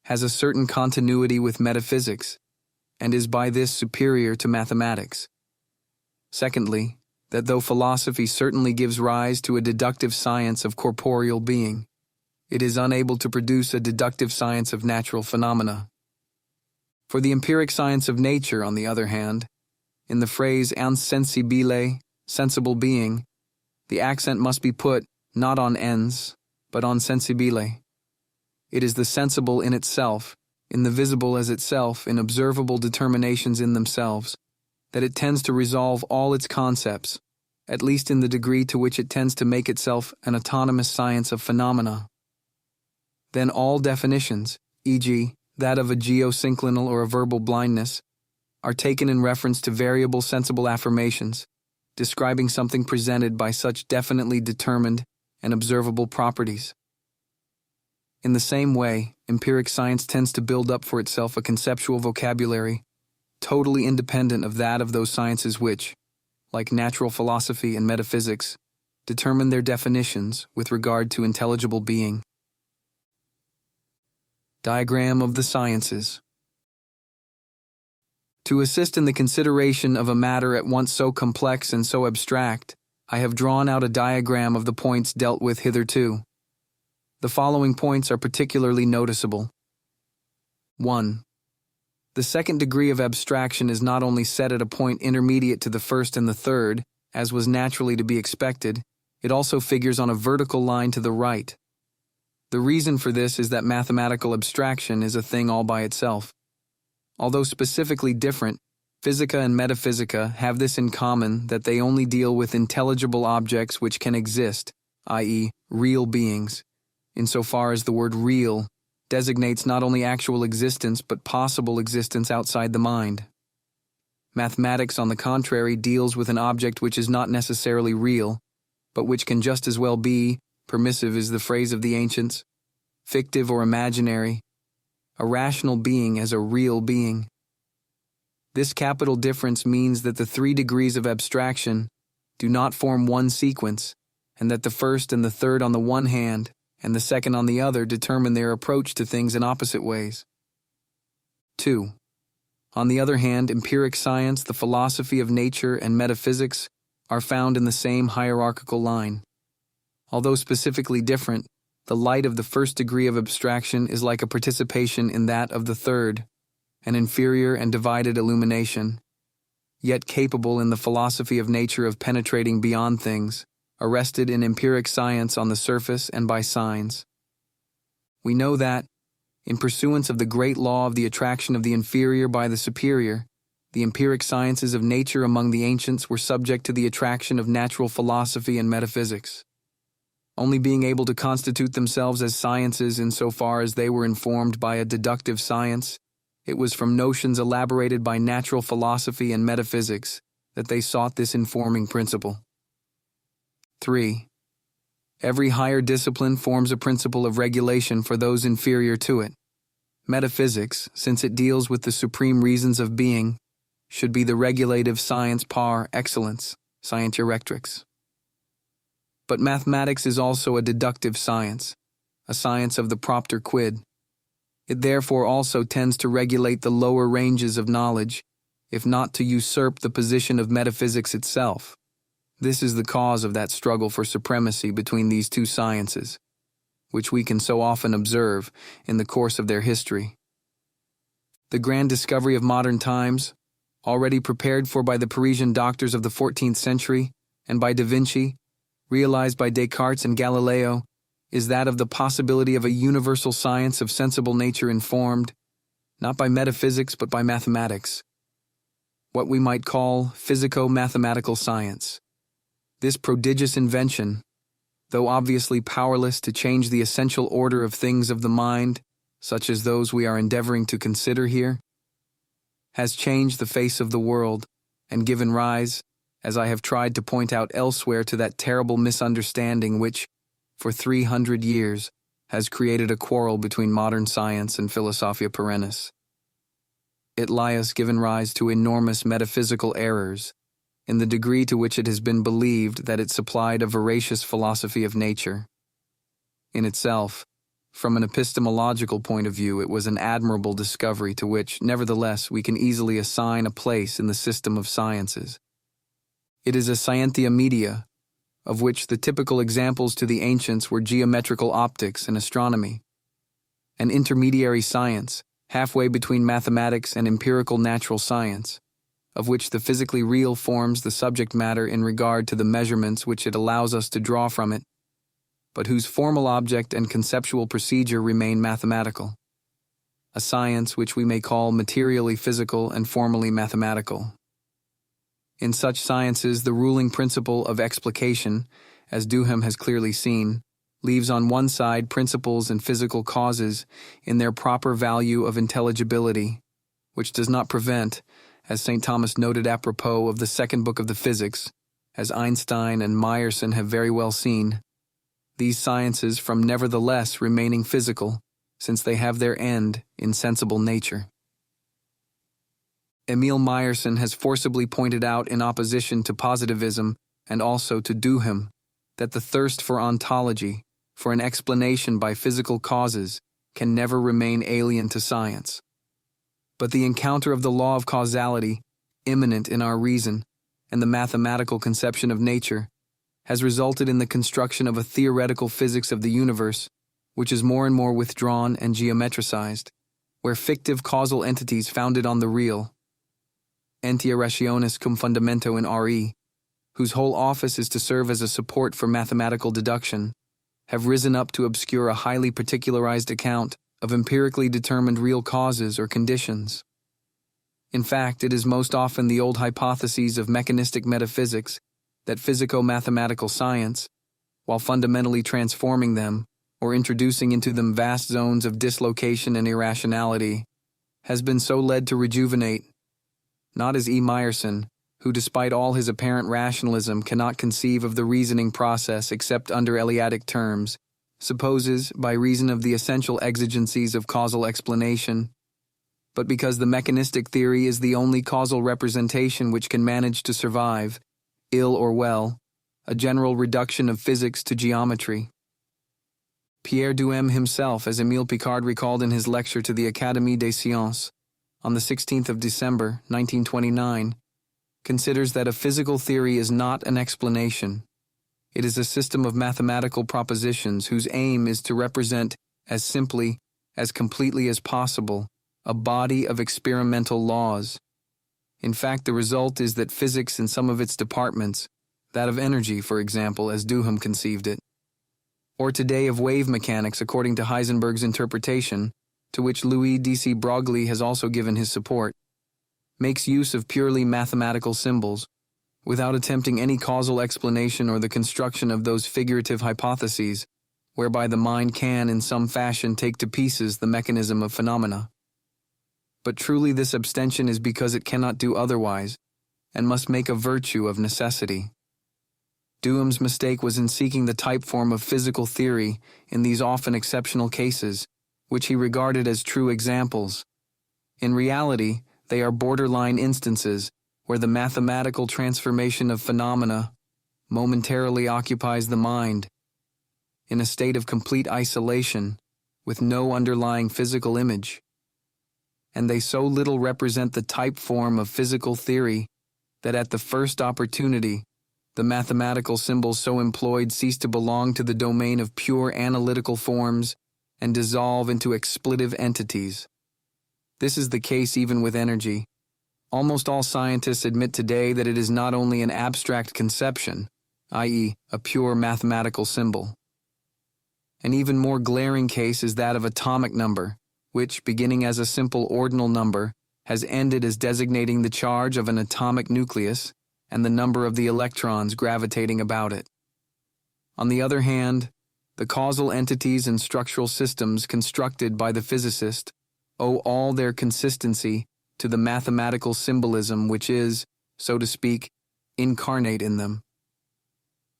has a certain continuity with metaphysics, and is by this superior to mathematics. Secondly, that though philosophy certainly gives rise to a deductive science of corporeal being, it is unable to produce a deductive science of natural phenomena. For the empiric science of nature, on the other hand, in the phrase ans sensibile, sensible being, the accent must be put not on ens, but on sensibile. It is the sensible in itself, in the visible as itself, in observable determinations in themselves, that it tends to resolve all its concepts, at least in the degree to which it tends to make itself an autonomous science of phenomena. Then all definitions, e.g., that of a geosynclinal or a verbal blindness, are taken in reference to variable sensible affirmations, describing something presented by such definitely determined and observable properties. In the same way, empiric science tends to build up for itself a conceptual vocabulary, totally independent of that of those sciences which, like natural philosophy and metaphysics, determine their definitions with regard to intelligible being. Diagram of the sciences. To assist in the consideration of a matter at once so complex and so abstract, I have drawn out a diagram of the points dealt with hitherto. The following points are particularly noticeable. 1. The second degree of abstraction is not only set at a point intermediate to the first and the third, as was naturally to be expected, it also figures on a vertical line to the right. The reason for this is that mathematical abstraction is a thing all by itself. Although specifically different, physica and metaphysica have this in common, that they only deal with intelligible objects which can exist, i.e., real beings, insofar as the word real designates not only actual existence but possible existence outside the mind. Mathematics, on the contrary, deals with an object which is not necessarily real, but which can just as well be, permissive is the phrase of the ancients, fictive or imaginary, a rational being as a real being. This capital difference means that the 3 degrees of abstraction do not form one sequence, and that the first and the third on the one hand and the second on the other determine their approach to things in opposite ways. 2. On the other hand, empiric science, the philosophy of nature, and metaphysics are found in the same hierarchical line. Although specifically different, the light of the first degree of abstraction is like a participation in that of the third, an inferior and divided illumination, yet capable in the philosophy of nature of penetrating beyond things, arrested in empiric science on the surface and by signs. We know that, in pursuance of the great law of the attraction of the inferior by the superior, the empiric sciences of nature among the ancients were subject to the attraction of natural philosophy and metaphysics. Only being able to constitute themselves as sciences insofar as they were informed by a deductive science, it was from notions elaborated by natural philosophy and metaphysics that they sought this informing principle. 3. Every higher discipline forms a principle of regulation for those inferior to it. Metaphysics, since it deals with the supreme reasons of being, should be the regulative science par excellence, scientia rectrix. But mathematics is also a deductive science, a science of the propter quid. It therefore also tends to regulate the lower ranges of knowledge, if not to usurp the position of metaphysics itself. This is the cause of that struggle for supremacy between these two sciences, which we can so often observe in the course of their history. The grand discovery of modern times, already prepared for by the Parisian doctors of the 14th century and by Da Vinci, realized by Descartes and Galileo, is that of the possibility of a universal science of sensible nature informed, not by metaphysics but by mathematics, what we might call physico-mathematical science. This prodigious invention, though obviously powerless to change the essential order of things of the mind, such as those we are endeavoring to consider here, has changed the face of the world and given rise, as I have tried to point out elsewhere, to that terrible misunderstanding which, for 300 years, has created a quarrel between modern science and philosophia perennis. It lies given rise to enormous metaphysical errors, in the degree to which it has been believed that it supplied a veracious philosophy of nature. In itself, from an epistemological point of view, it was an admirable discovery to which, nevertheless, we can easily assign a place in the system of sciences. It is a scientia media, of which the typical examples to the ancients were geometrical optics and astronomy, an intermediary science, halfway between mathematics and empirical natural science, of which the physically real forms the subject matter in regard to the measurements which it allows us to draw from it, but whose formal object and conceptual procedure remain mathematical. A science which we may call materially physical and formally mathematical. In such sciences, the ruling principle of explication, as Duhem has clearly seen, leaves on one side principles and physical causes in their proper value of intelligibility, which does not prevent, as St. Thomas noted apropos of the second book of the Physics, as Einstein and Meyerson have very well seen, these sciences from nevertheless remaining physical, since they have their end in sensible nature. Emil Meyerson has forcibly pointed out in opposition to positivism and also to Duhem that the thirst for ontology, for an explanation by physical causes, can never remain alien to science. But the encounter of the law of causality, immanent in our reason, and the mathematical conception of nature, has resulted in the construction of a theoretical physics of the universe, which is more and more withdrawn and geometricized, where fictive causal entities founded on the real, entia rationis cum fundamento in RE, whose whole office is to serve as a support for mathematical deduction, have risen up to obscure a highly particularized account of empirically determined real causes or conditions. In fact, it is most often the old hypotheses of mechanistic metaphysics that physico-mathematical science, while fundamentally transforming them or introducing into them vast zones of dislocation and irrationality, has been so led to rejuvenate, not as E. Meyerson, who despite all his apparent rationalism cannot conceive of the reasoning process except under Eleatic terms, supposes, by reason of the essential exigencies of causal explanation, but because the mechanistic theory is the only causal representation which can manage to survive, ill or well, a general reduction of physics to geometry. Pierre Duhem himself, as Émile Picard recalled in his lecture to the Académie des Sciences on the 16th of December, 1929, considers that a physical theory is not an explanation. It is a system of mathematical propositions whose aim is to represent as simply, as completely as possible, a body of experimental laws. In fact, the result is that physics in some of its departments, that of energy, for example, as Duhem conceived it, or today of wave mechanics according to Heisenberg's interpretation, to which Louis D.C. Broglie has also given his support, makes use of purely mathematical symbols, without attempting any causal explanation or the construction of those figurative hypotheses, whereby the mind can in some fashion take to pieces the mechanism of phenomena. But truly this abstention is because it cannot do otherwise, and must make a virtue of necessity. Duhem's mistake was in seeking the type form of physical theory in these often exceptional cases, which he regarded as true examples. In reality, they are borderline instances where the mathematical transformation of phenomena momentarily occupies the mind, in a state of complete isolation, with no underlying physical image. And they so little represent the type form of physical theory that at the first opportunity, the mathematical symbols so employed cease to belong to the domain of pure analytical forms and dissolve into expletive entities. This is the case even with energy. Almost all scientists admit today that it is not only an abstract conception, i.e., a pure mathematical symbol. An even more glaring case is that of atomic number, which, beginning as a simple ordinal number, has ended as designating the charge of an atomic nucleus and the number of the electrons gravitating about it. On the other hand, the causal entities and structural systems constructed by the physicist owe all their consistency to the mathematical symbolism which is, so to speak, incarnate in them.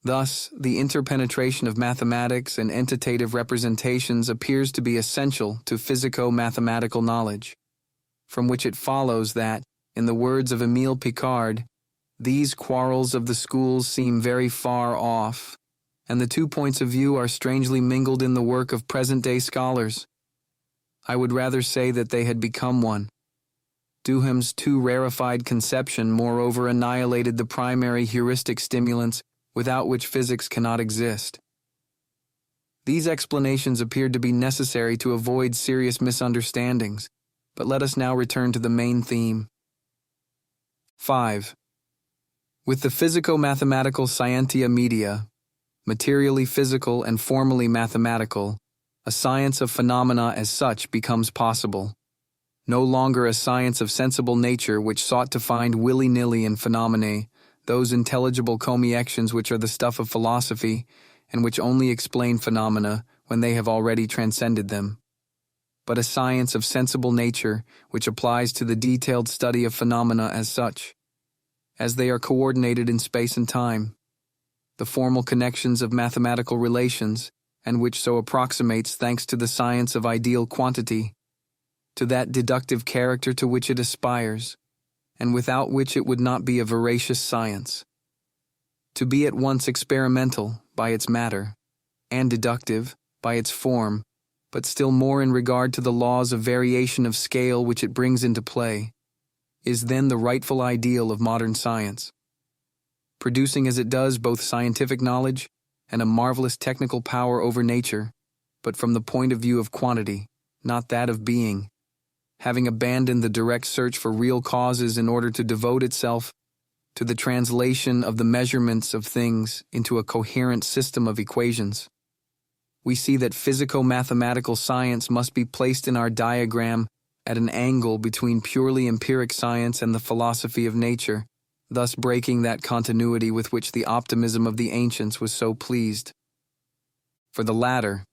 Thus, the interpenetration of mathematics and entitative representations appears to be essential to physico-mathematical knowledge, from which it follows that, in the words of Émile Picard, these quarrels of the schools seem very far off, and the two points of view are strangely mingled in the work of present-day scholars. I would rather say that they had become one. Duhem's too rarefied conception moreover annihilated the primary heuristic stimulants without which physics cannot exist. These explanations appeared to be necessary to avoid serious misunderstandings, but let us now return to the main theme. 5. With the physico-mathematical scientia media, materially physical and formally mathematical, a science of phenomena as such becomes possible. No longer a science of sensible nature which sought to find willy-nilly in phenomena those intelligible commiections which are the stuff of philosophy and which only explain phenomena when they have already transcended them, but a science of sensible nature which applies to the detailed study of phenomena as such, as they are coordinated in space and time, the formal connections of mathematical relations, and which so approximates, thanks to the science of ideal quantity, to that deductive character to which it aspires, and without which it would not be a veracious science. To be at once experimental by its matter, and deductive by its form, but still more in regard to the laws of variation of scale which it brings into play, is then the rightful ideal of modern science, producing as it does both scientific knowledge and a marvelous technical power over nature, but from the point of view of quantity, not that of being, having abandoned the direct search for real causes in order to devote itself to the translation of the measurements of things into a coherent system of equations. We see that physico-mathematical science must be placed in our diagram at an angle between purely empiric science and the philosophy of nature, thus breaking that continuity with which the optimism of the ancients was so pleased. For the latter,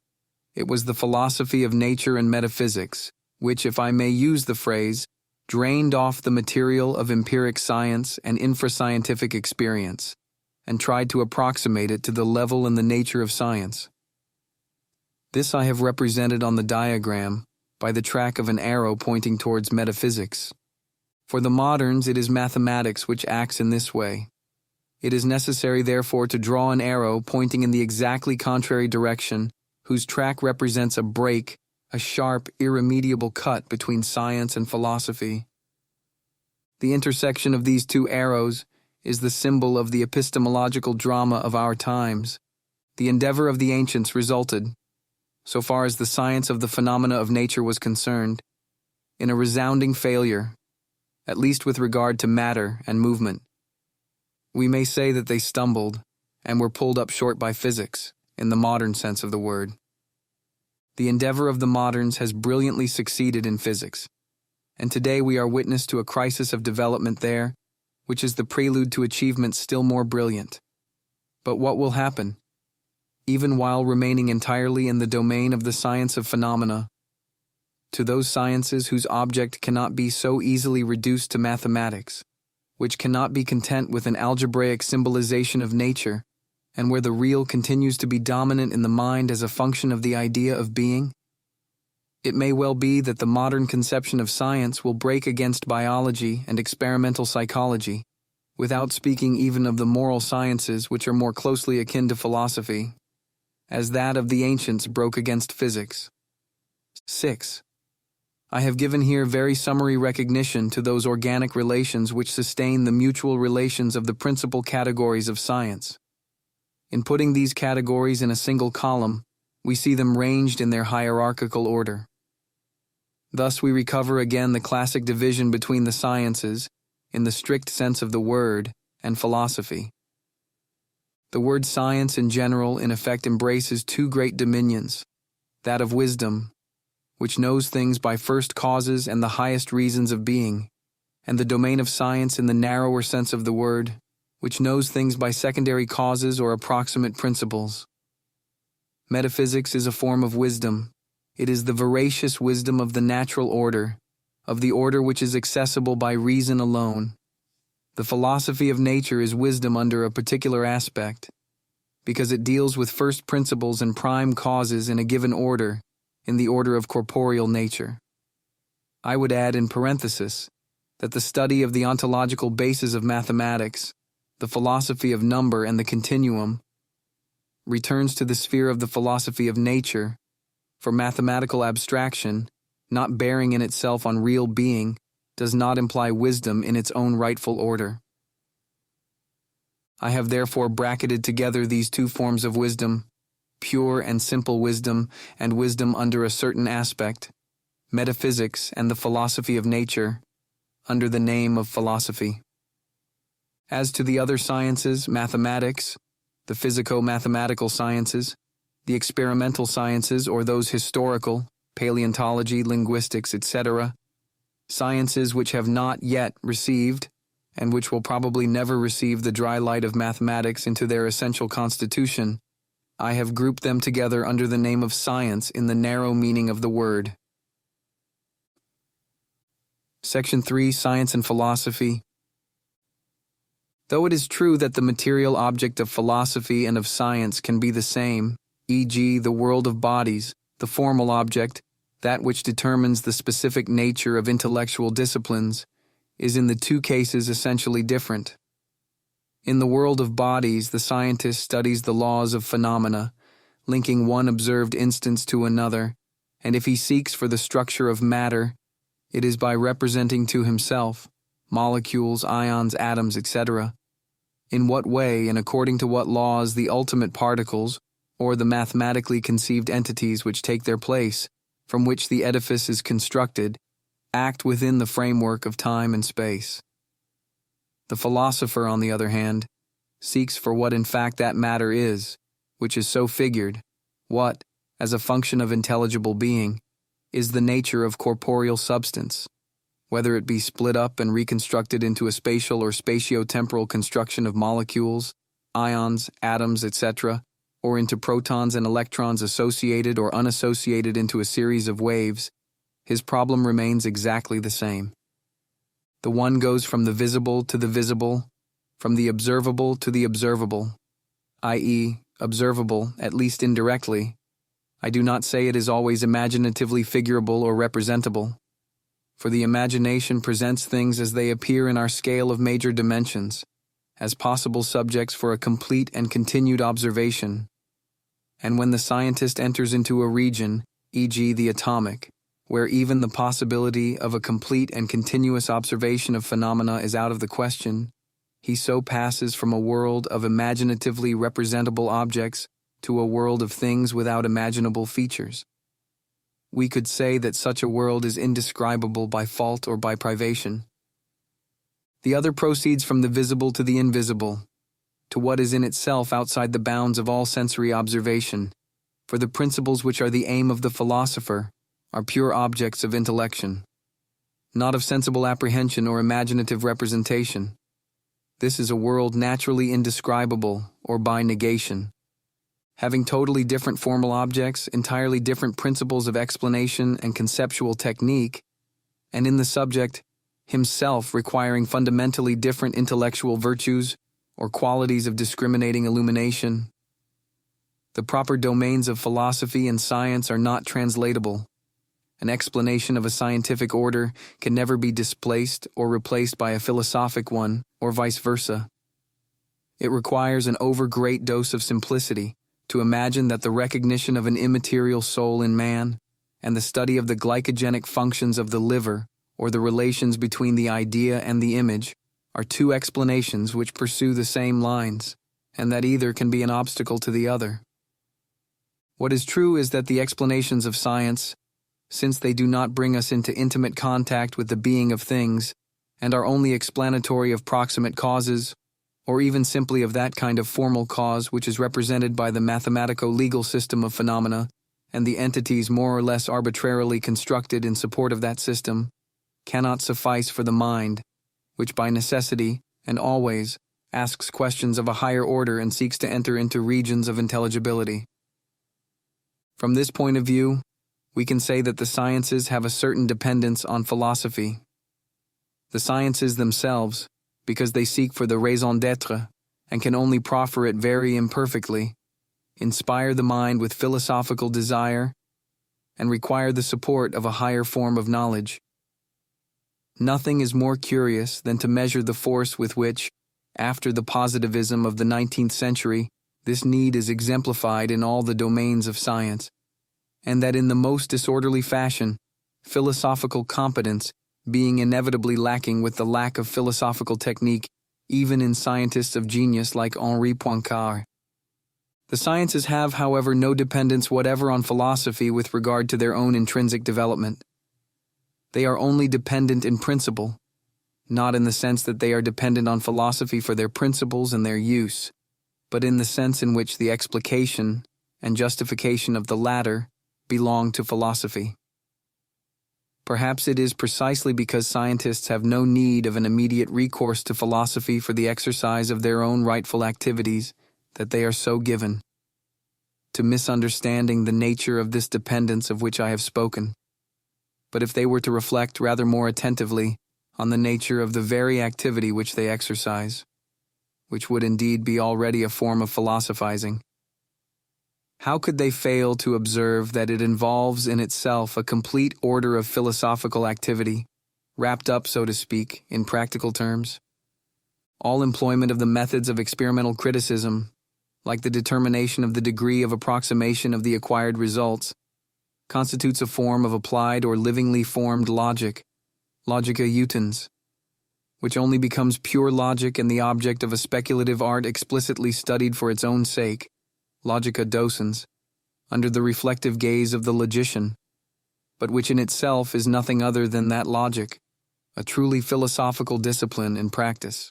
it was the philosophy of nature and metaphysics, which, if I may use the phrase, drained off the material of empiric science and infrascientific experience, and tried to approximate it to the level and the nature of science. This I have represented on the diagram by the track of an arrow pointing towards metaphysics. For the moderns, it is mathematics which acts in this way. It is necessary, therefore, to draw an arrow pointing in the exactly contrary direction, whose track represents a break, a sharp, irremediable cut between science and philosophy. The intersection of these two arrows is the symbol of the epistemological drama of our times. The endeavor of the ancients resulted, so far as the science of the phenomena of nature was concerned, in a resounding failure, at least with regard to matter and movement. We may say that they stumbled and were pulled up short by physics, in the modern sense of the word. The endeavor of the moderns has brilliantly succeeded in physics, and today we are witness to a crisis of development there, which is the prelude to achievements still more brilliant. But what will happen? Even while remaining entirely in the domain of the science of phenomena, to those sciences whose object cannot be so easily reduced to mathematics, which cannot be content with an algebraic symbolization of nature, and where the real continues to be dominant in the mind as a function of the idea of being? It may well be that the modern conception of science will break against biology and experimental psychology, without speaking even of the moral sciences which are more closely akin to philosophy, as that of the ancients broke against physics. 6. I have given here very summary recognition to those organic relations which sustain the mutual relations of the principal categories of science. In putting these categories in a single column, we see them ranged in their hierarchical order. Thus we recover again the classic division between the sciences, in the strict sense of the word, and philosophy. The word science in general in effect embraces two great dominions, that of wisdom, which knows things by first causes and the highest reasons of being, and the domain of science in the narrower sense of the word, which knows things by secondary causes or approximate principles. Metaphysics is a form of wisdom. It is the veracious wisdom of the natural order, of the order which is accessible by reason alone. The philosophy of nature is wisdom under a particular aspect, because it deals with first principles and prime causes in a given order, in the order of corporeal nature. I would add in parenthesis that the study of the ontological basis of mathematics, the philosophy of number and the continuum, returns to the sphere of the philosophy of nature, for mathematical abstraction, not bearing in itself on real being, does not imply wisdom in its own rightful order. I have therefore bracketed together these two forms of wisdom, pure and simple wisdom, and wisdom under a certain aspect, metaphysics and the philosophy of nature, under the name of philosophy. As to the other sciences, mathematics, the physico-mathematical sciences, the experimental sciences or those historical, paleontology, linguistics, etc., sciences which have not yet received, and which will probably never receive the dry light of mathematics into their essential constitution, I have grouped them together under the name of science in the narrow meaning of the word. Section 3, Science and Philosophy. Though it is true that the material object of philosophy and of science can be the same, e.g., the world of bodies, the formal object, that which determines the specific nature of intellectual disciplines, is in the two cases essentially different. In the world of bodies, the scientist studies the laws of phenomena, linking one observed instance to another, and if he seeks for the structure of matter, it is by representing to himself molecules, ions, atoms, etc., in what way and according to what laws the ultimate particles, or the mathematically conceived entities which take their place, from which the edifice is constructed, act within the framework of time and space. The philosopher, on the other hand, seeks for what in fact that matter is, which is so figured, what, as a function of intelligible being, is the nature of corporeal substance, whether it be split up and reconstructed into a spatial or spatio-temporal construction of molecules, ions, atoms, etc., or into protons and electrons associated or unassociated into a series of waves. His problem remains exactly the same. The one goes from the visible to the visible, from the observable to the observable, i.e., observable, at least indirectly. I do not say it is always imaginatively figurable or representable, for the imagination presents things as they appear in our scale of major dimensions, as possible subjects for a complete and continued observation. And when the scientist enters into a region, e.g. the atomic, where even the possibility of a complete and continuous observation of phenomena is out of the question, he so passes from a world of imaginatively representable objects to a world of things without imaginable features. We could say that such a world is indescribable by fault or by privation. The other proceeds from the visible to the invisible, to what is in itself outside the bounds of all sensory observation, for the principles which are the aim of the philosopher are pure objects of intellection, not of sensible apprehension or imaginative representation. This is a world naturally indescribable or by negation, having totally different formal objects, entirely different principles of explanation and conceptual technique, and in the subject himself requiring fundamentally different intellectual virtues or qualities of discriminating illumination. The proper domains of philosophy and science are not translatable. An explanation of a scientific order can never be displaced or replaced by a philosophic one, or vice versa. It requires an over-great dose of simplicity to imagine that the recognition of an immaterial soul in man and the study of the glycogenic functions of the liver or the relations between the idea and the image are two explanations which pursue the same lines, and that either can be an obstacle to the other. What is true is that the explanations of science, since they do not bring us into intimate contact with the being of things and are only explanatory of proximate causes, or even simply of that kind of formal cause which is represented by the mathematico-legal system of phenomena and the entities more or less arbitrarily constructed in support of that system, cannot suffice for the mind, which by necessity and always asks questions of a higher order and seeks to enter into regions of intelligibility. From this point of view, we can say that the sciences have a certain dependence on philosophy. The sciences themselves, because they seek for the raison d'être and can only proffer it very imperfectly, inspire the mind with philosophical desire and require the support of a higher form of knowledge. Nothing is more curious than to measure the force with which, after the positivism of the 19th century, this need is exemplified in all the domains of science, and that in the most disorderly fashion, philosophical competence being inevitably lacking with the lack of philosophical technique even in scientists of genius like Henri Poincaré. The sciences have, however, no dependence whatever on philosophy with regard to their own intrinsic development. They are only dependent in principle, not in the sense that they are dependent on philosophy for their principles and their use, but in the sense in which the explication and justification of the latter belong to philosophy. Perhaps it is precisely because scientists have no need of an immediate recourse to philosophy for the exercise of their own rightful activities that they are so given to misunderstanding the nature of this dependence of which I have spoken. But if they were to reflect rather more attentively on the nature of the very activity which they exercise, which would indeed be already a form of philosophizing, how could they fail to observe that it involves in itself a complete order of philosophical activity, wrapped up, so to speak, in practical terms? All employment of the methods of experimental criticism, like the determination of the degree of approximation of the acquired results, constitutes a form of applied or livingly formed logic, logica utens, which only becomes pure logic and the object of a speculative art explicitly studied for its own sake, logica docens, under the reflective gaze of the logician, but which in itself is nothing other than that logic, a truly philosophical discipline in practice.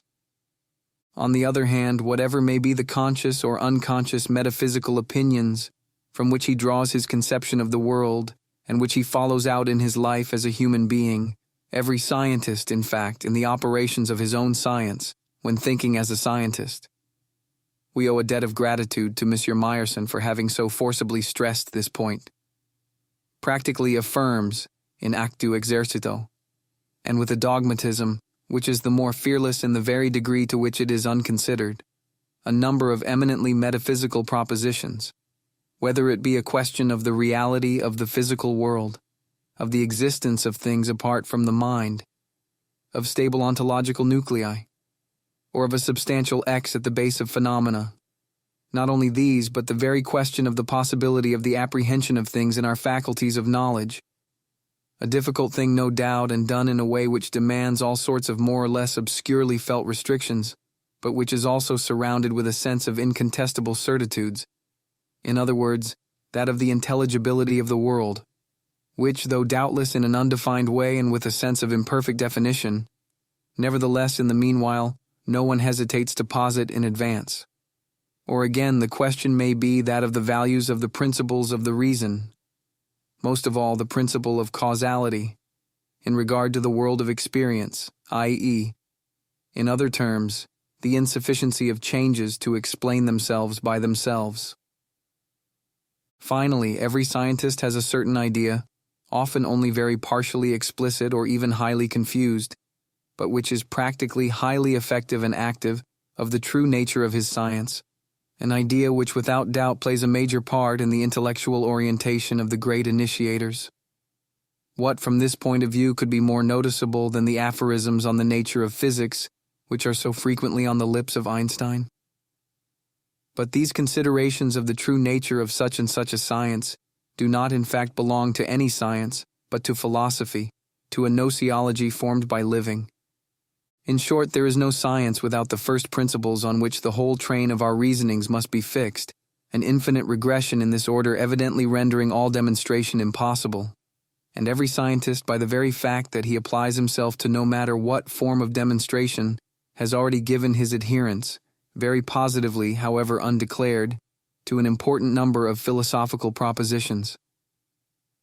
On the other hand, whatever may be the conscious or unconscious metaphysical opinions from which he draws his conception of the world and which he follows out in his life as a human being, every scientist, in fact, in the operations of his own science, when thinking as a scientist. We owe a debt of gratitude to M. Meyerson for having so forcibly stressed this point. Practically affirms, in actu exercito, and with a dogmatism which is the more fearless in the very degree to which it is unconsidered, a number of eminently metaphysical propositions, whether it be a question of the reality of the physical world, of the existence of things apart from the mind, of stable ontological nuclei, or of a substantial X at the base of phenomena. Not only these, but the very question of the possibility of the apprehension of things in our faculties of knowledge. A difficult thing, no doubt, and done in a way which demands all sorts of more or less obscurely felt restrictions, but which is also surrounded with a sense of incontestable certitudes. In other words, that of the intelligibility of the world, which, though doubtless in an undefined way and with a sense of imperfect definition, nevertheless in the meanwhile, no one hesitates to posit in advance. Or again, the question may be that of the values of the principles of the reason, most of all the principle of causality, in regard to the world of experience, i.e., in other terms, the insufficiency of changes to explain themselves by themselves. Finally, every scientist has a certain idea, often only very partially explicit or even highly confused, but which is practically highly effective and active, of the true nature of his science, an idea which without doubt plays a major part in the intellectual orientation of the great initiators. What, from this point of view, could be more noticeable than the aphorisms on the nature of physics, which are so frequently on the lips of Einstein? But these considerations of the true nature of such and such a science do not in fact belong to any science, but to philosophy, to a gnoseology formed by living. In short, there is no science without the first principles on which the whole train of our reasonings must be fixed, an infinite regression in this order evidently rendering all demonstration impossible. And every scientist, by the very fact that he applies himself to no matter what form of demonstration, has already given his adherence, very positively, however undeclared, to an important number of philosophical propositions.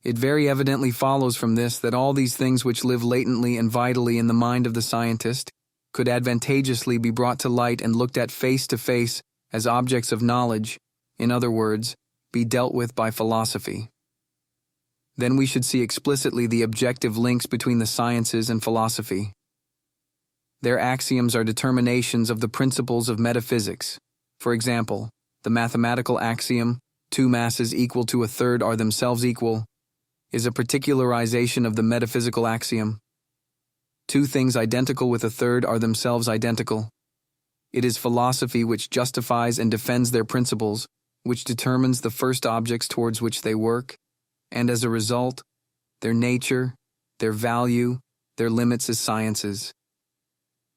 It very evidently follows from this that all these things which live latently and vitally in the mind of the scientist could advantageously be brought to light and looked at face to face as objects of knowledge, in other words, be dealt with by philosophy. Then we should see explicitly the objective links between the sciences and philosophy. Their axioms are determinations of the principles of metaphysics. For example, the mathematical axiom, 2 masses equal to a third are themselves equal, is a particularization of the metaphysical axiom. 2 things identical with a third are themselves identical. It is philosophy which justifies and defends their principles, which determines the first objects towards which they work, and as a result, their nature, their value, their limits as sciences.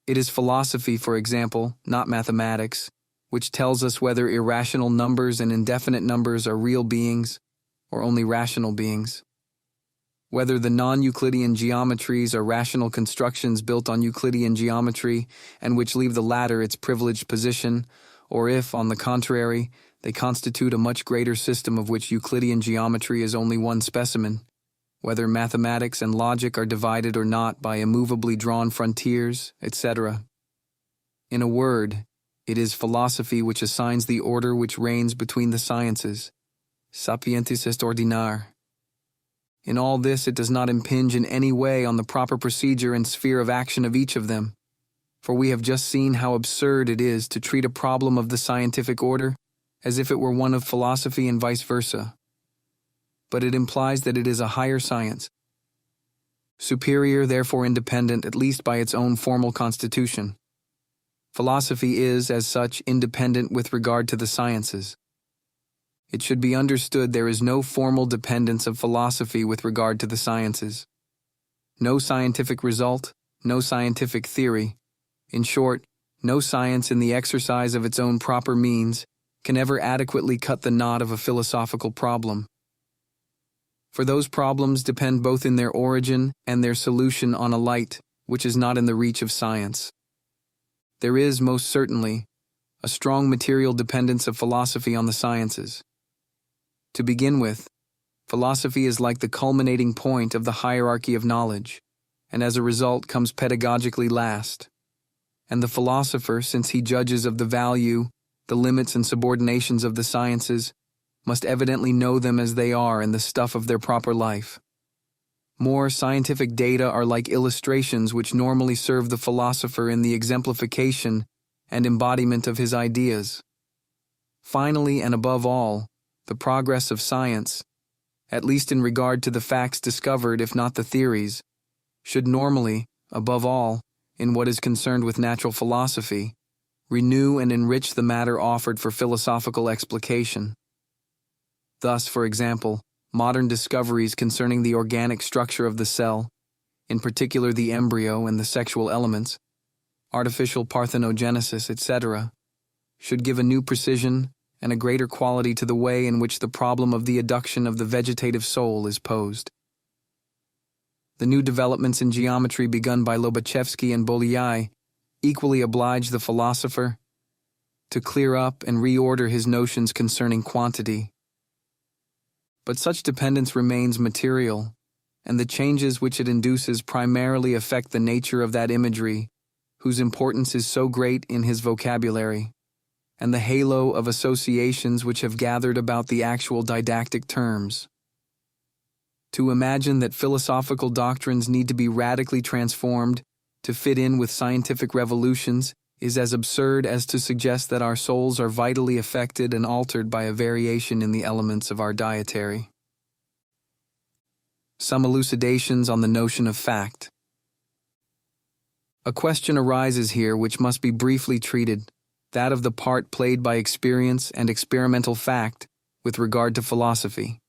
It is philosophy, for example, not mathematics, which tells us whether irrational numbers and indefinite numbers are real beings or only rational beings, whether the non-Euclidean geometries are rational constructions built on Euclidean geometry and which leave the latter its privileged position, or if, on the contrary, they constitute a much greater system of which Euclidean geometry is only one specimen, whether mathematics and logic are divided or not by immovably drawn frontiers, etc. In a word, it is philosophy which assigns the order which reigns between the sciences. Sapientis est ordinare. In all this, it does not impinge in any way on the proper procedure and sphere of action of each of them, for we have just seen how absurd it is to treat a problem of the scientific order as if it were one of philosophy and vice versa. But it implies that it is a higher science, superior, therefore independent, at least by its own formal constitution. Philosophy is, as such, independent with regard to the sciences. It should be understood there is no formal dependence of philosophy with regard to the sciences. No scientific result, no scientific theory, in short, no science in the exercise of its own proper means, can ever adequately cut the knot of a philosophical problem. For those problems depend both in their origin and their solution on a light which is not in the reach of science. There is, most certainly, a strong material dependence of philosophy on the sciences. To begin with, philosophy is like the culminating point of the hierarchy of knowledge, and as a result comes pedagogically last. And the philosopher, since he judges of the value, the limits and subordinations of the sciences, must evidently know them as they are in the stuff of their proper life. More scientific data are like illustrations which normally serve the philosopher in the exemplification and embodiment of his ideas. Finally, and above all, the progress of science, at least in regard to the facts discovered if not the theories, should normally, above all, in what is concerned with natural philosophy, renew and enrich the matter offered for philosophical explication. Thus, for example, modern discoveries concerning the organic structure of the cell, in particular the embryo and the sexual elements, artificial parthenogenesis, etc., should give a new precision and a greater quality to the way in which the problem of the adduction of the vegetative soul is posed. The new developments in geometry begun by Lobachevsky and Bolyai equally oblige the philosopher to clear up and reorder his notions concerning quantity. But such dependence remains material, and the changes which it induces primarily affect the nature of that imagery, whose importance is so great in his vocabulary, and the halo of associations which have gathered about the actual didactic terms. To imagine that philosophical doctrines need to be radically transformed to fit in with scientific revolutions is as absurd as to suggest that our souls are vitally affected and altered by a variation in the elements of our dietary. Some elucidations on the notion of fact. A question arises here which must be briefly treated, that of the part played by experience and experimental fact with regard to philosophy.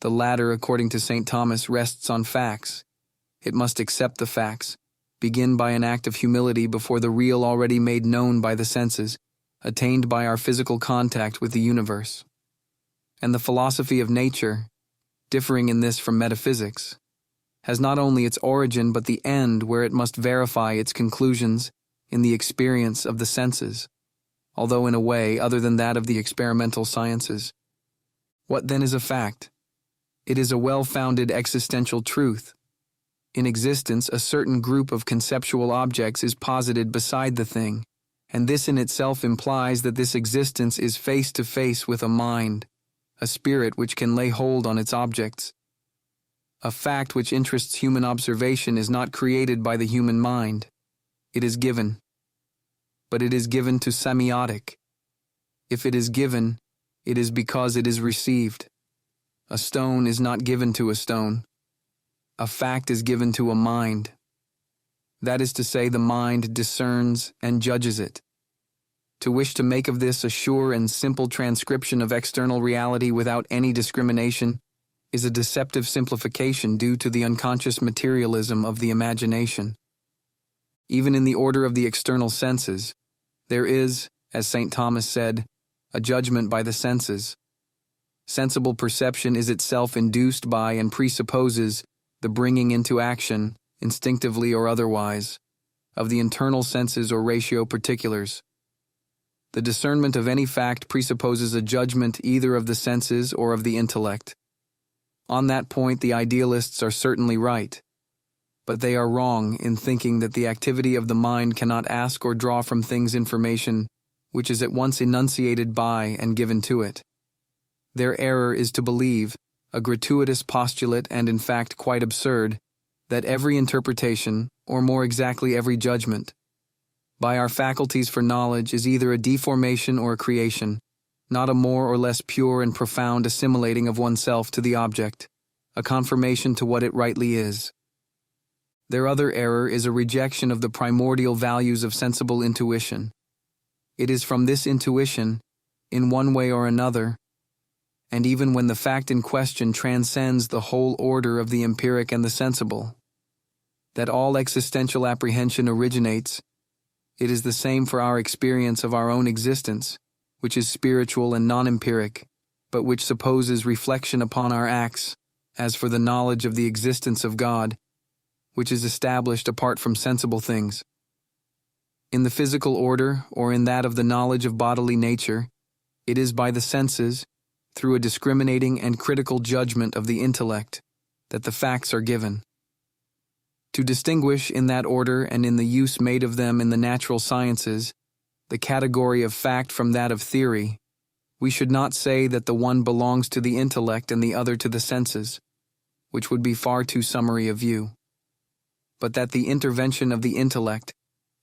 The latter, according to St. Thomas, rests on facts. It must accept the facts, begin by an act of humility before the real already made known by the senses, attained by our physical contact with the universe. And the philosophy of nature, differing in this from metaphysics, has not only its origin but the end where it must verify its conclusions in the experience of the senses, although in a way other than that of the experimental sciences. What then is a fact? It is a well-founded existential truth. In existence, a certain group of conceptual objects is posited beside the thing, and this in itself implies that this existence is face-to-face with a mind, a spirit which can lay hold on its objects. A fact which interests human observation is not created by the human mind. It is given. But it is given to semiotic. If it is given, it is because it is received. A stone is not given to a stone. A fact is given to a mind. That is to say, the mind discerns and judges it. To wish to make of this a sure and simple transcription of external reality without any discrimination is a deceptive simplification due to the unconscious materialism of the imagination. Even in the order of the external senses, there is, as St. Thomas said, a judgment by the senses. Sensible perception is itself induced by and presupposes the bringing into action, instinctively or otherwise, of the internal senses or ratio particulars. The discernment of any fact presupposes a judgment either of the senses or of the intellect. On that point, the idealists are certainly right, but they are wrong in thinking that the activity of the mind cannot ask or draw from things information which is at once enunciated by and given to it. Their error is to believe, a gratuitous postulate and in fact quite absurd, that every interpretation, or more exactly every judgment, by our faculties for knowledge is either a deformation or a creation, not a more or less pure and profound assimilating of oneself to the object, a confirmation to what it rightly is. Their other error is a rejection of the primordial values of sensible intuition. It is from this intuition, in one way or another, and even when the fact in question transcends the whole order of the empiric and the sensible, that all existential apprehension originates. It is the same for our experience of our own existence, which is spiritual and non-empiric, but which supposes reflection upon our acts, as for the knowledge of the existence of God, which is established apart from sensible things. In the physical order, or in that of the knowledge of bodily nature, it is by the senses, through a discriminating and critical judgment of the intellect, that the facts are given. To distinguish in that order and in the use made of them in the natural sciences, the category of fact from that of theory, we should not say that the one belongs to the intellect and the other to the senses, which would be far too summary a view, but that the intervention of the intellect,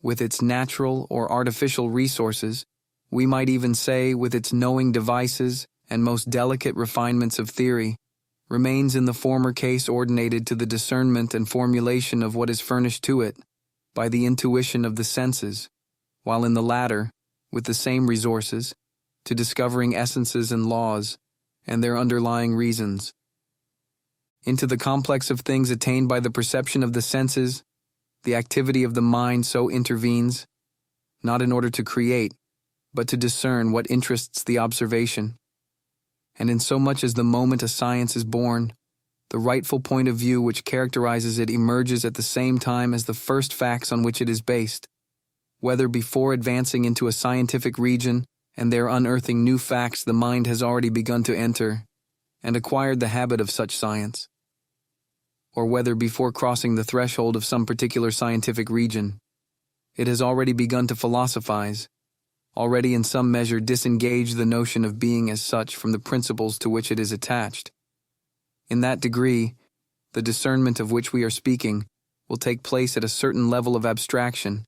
with its natural or artificial resources, we might even say with its knowing devices and most delicate refinements of theory, remains in the former case ordinated to the discernment and formulation of what is furnished to it by the intuition of the senses, while in the latter, with the same resources, to discovering essences and laws and their underlying reasons. Into the complex of things attained by the perception of the senses, the activity of the mind so intervenes, not in order to create, but to discern what interests the observation. And in so much as the moment a science is born, the rightful point of view which characterizes it emerges at the same time as the first facts on which it is based, whether before advancing into a scientific region and there unearthing new facts the mind has already begun to enter and acquired the habit of such science, or whether before crossing the threshold of some particular scientific region, it has already begun to philosophize, already in some measure disengage the notion of being as such from the principles to which it is attached. In that degree, the discernment of which we are speaking will take place at a certain level of abstraction,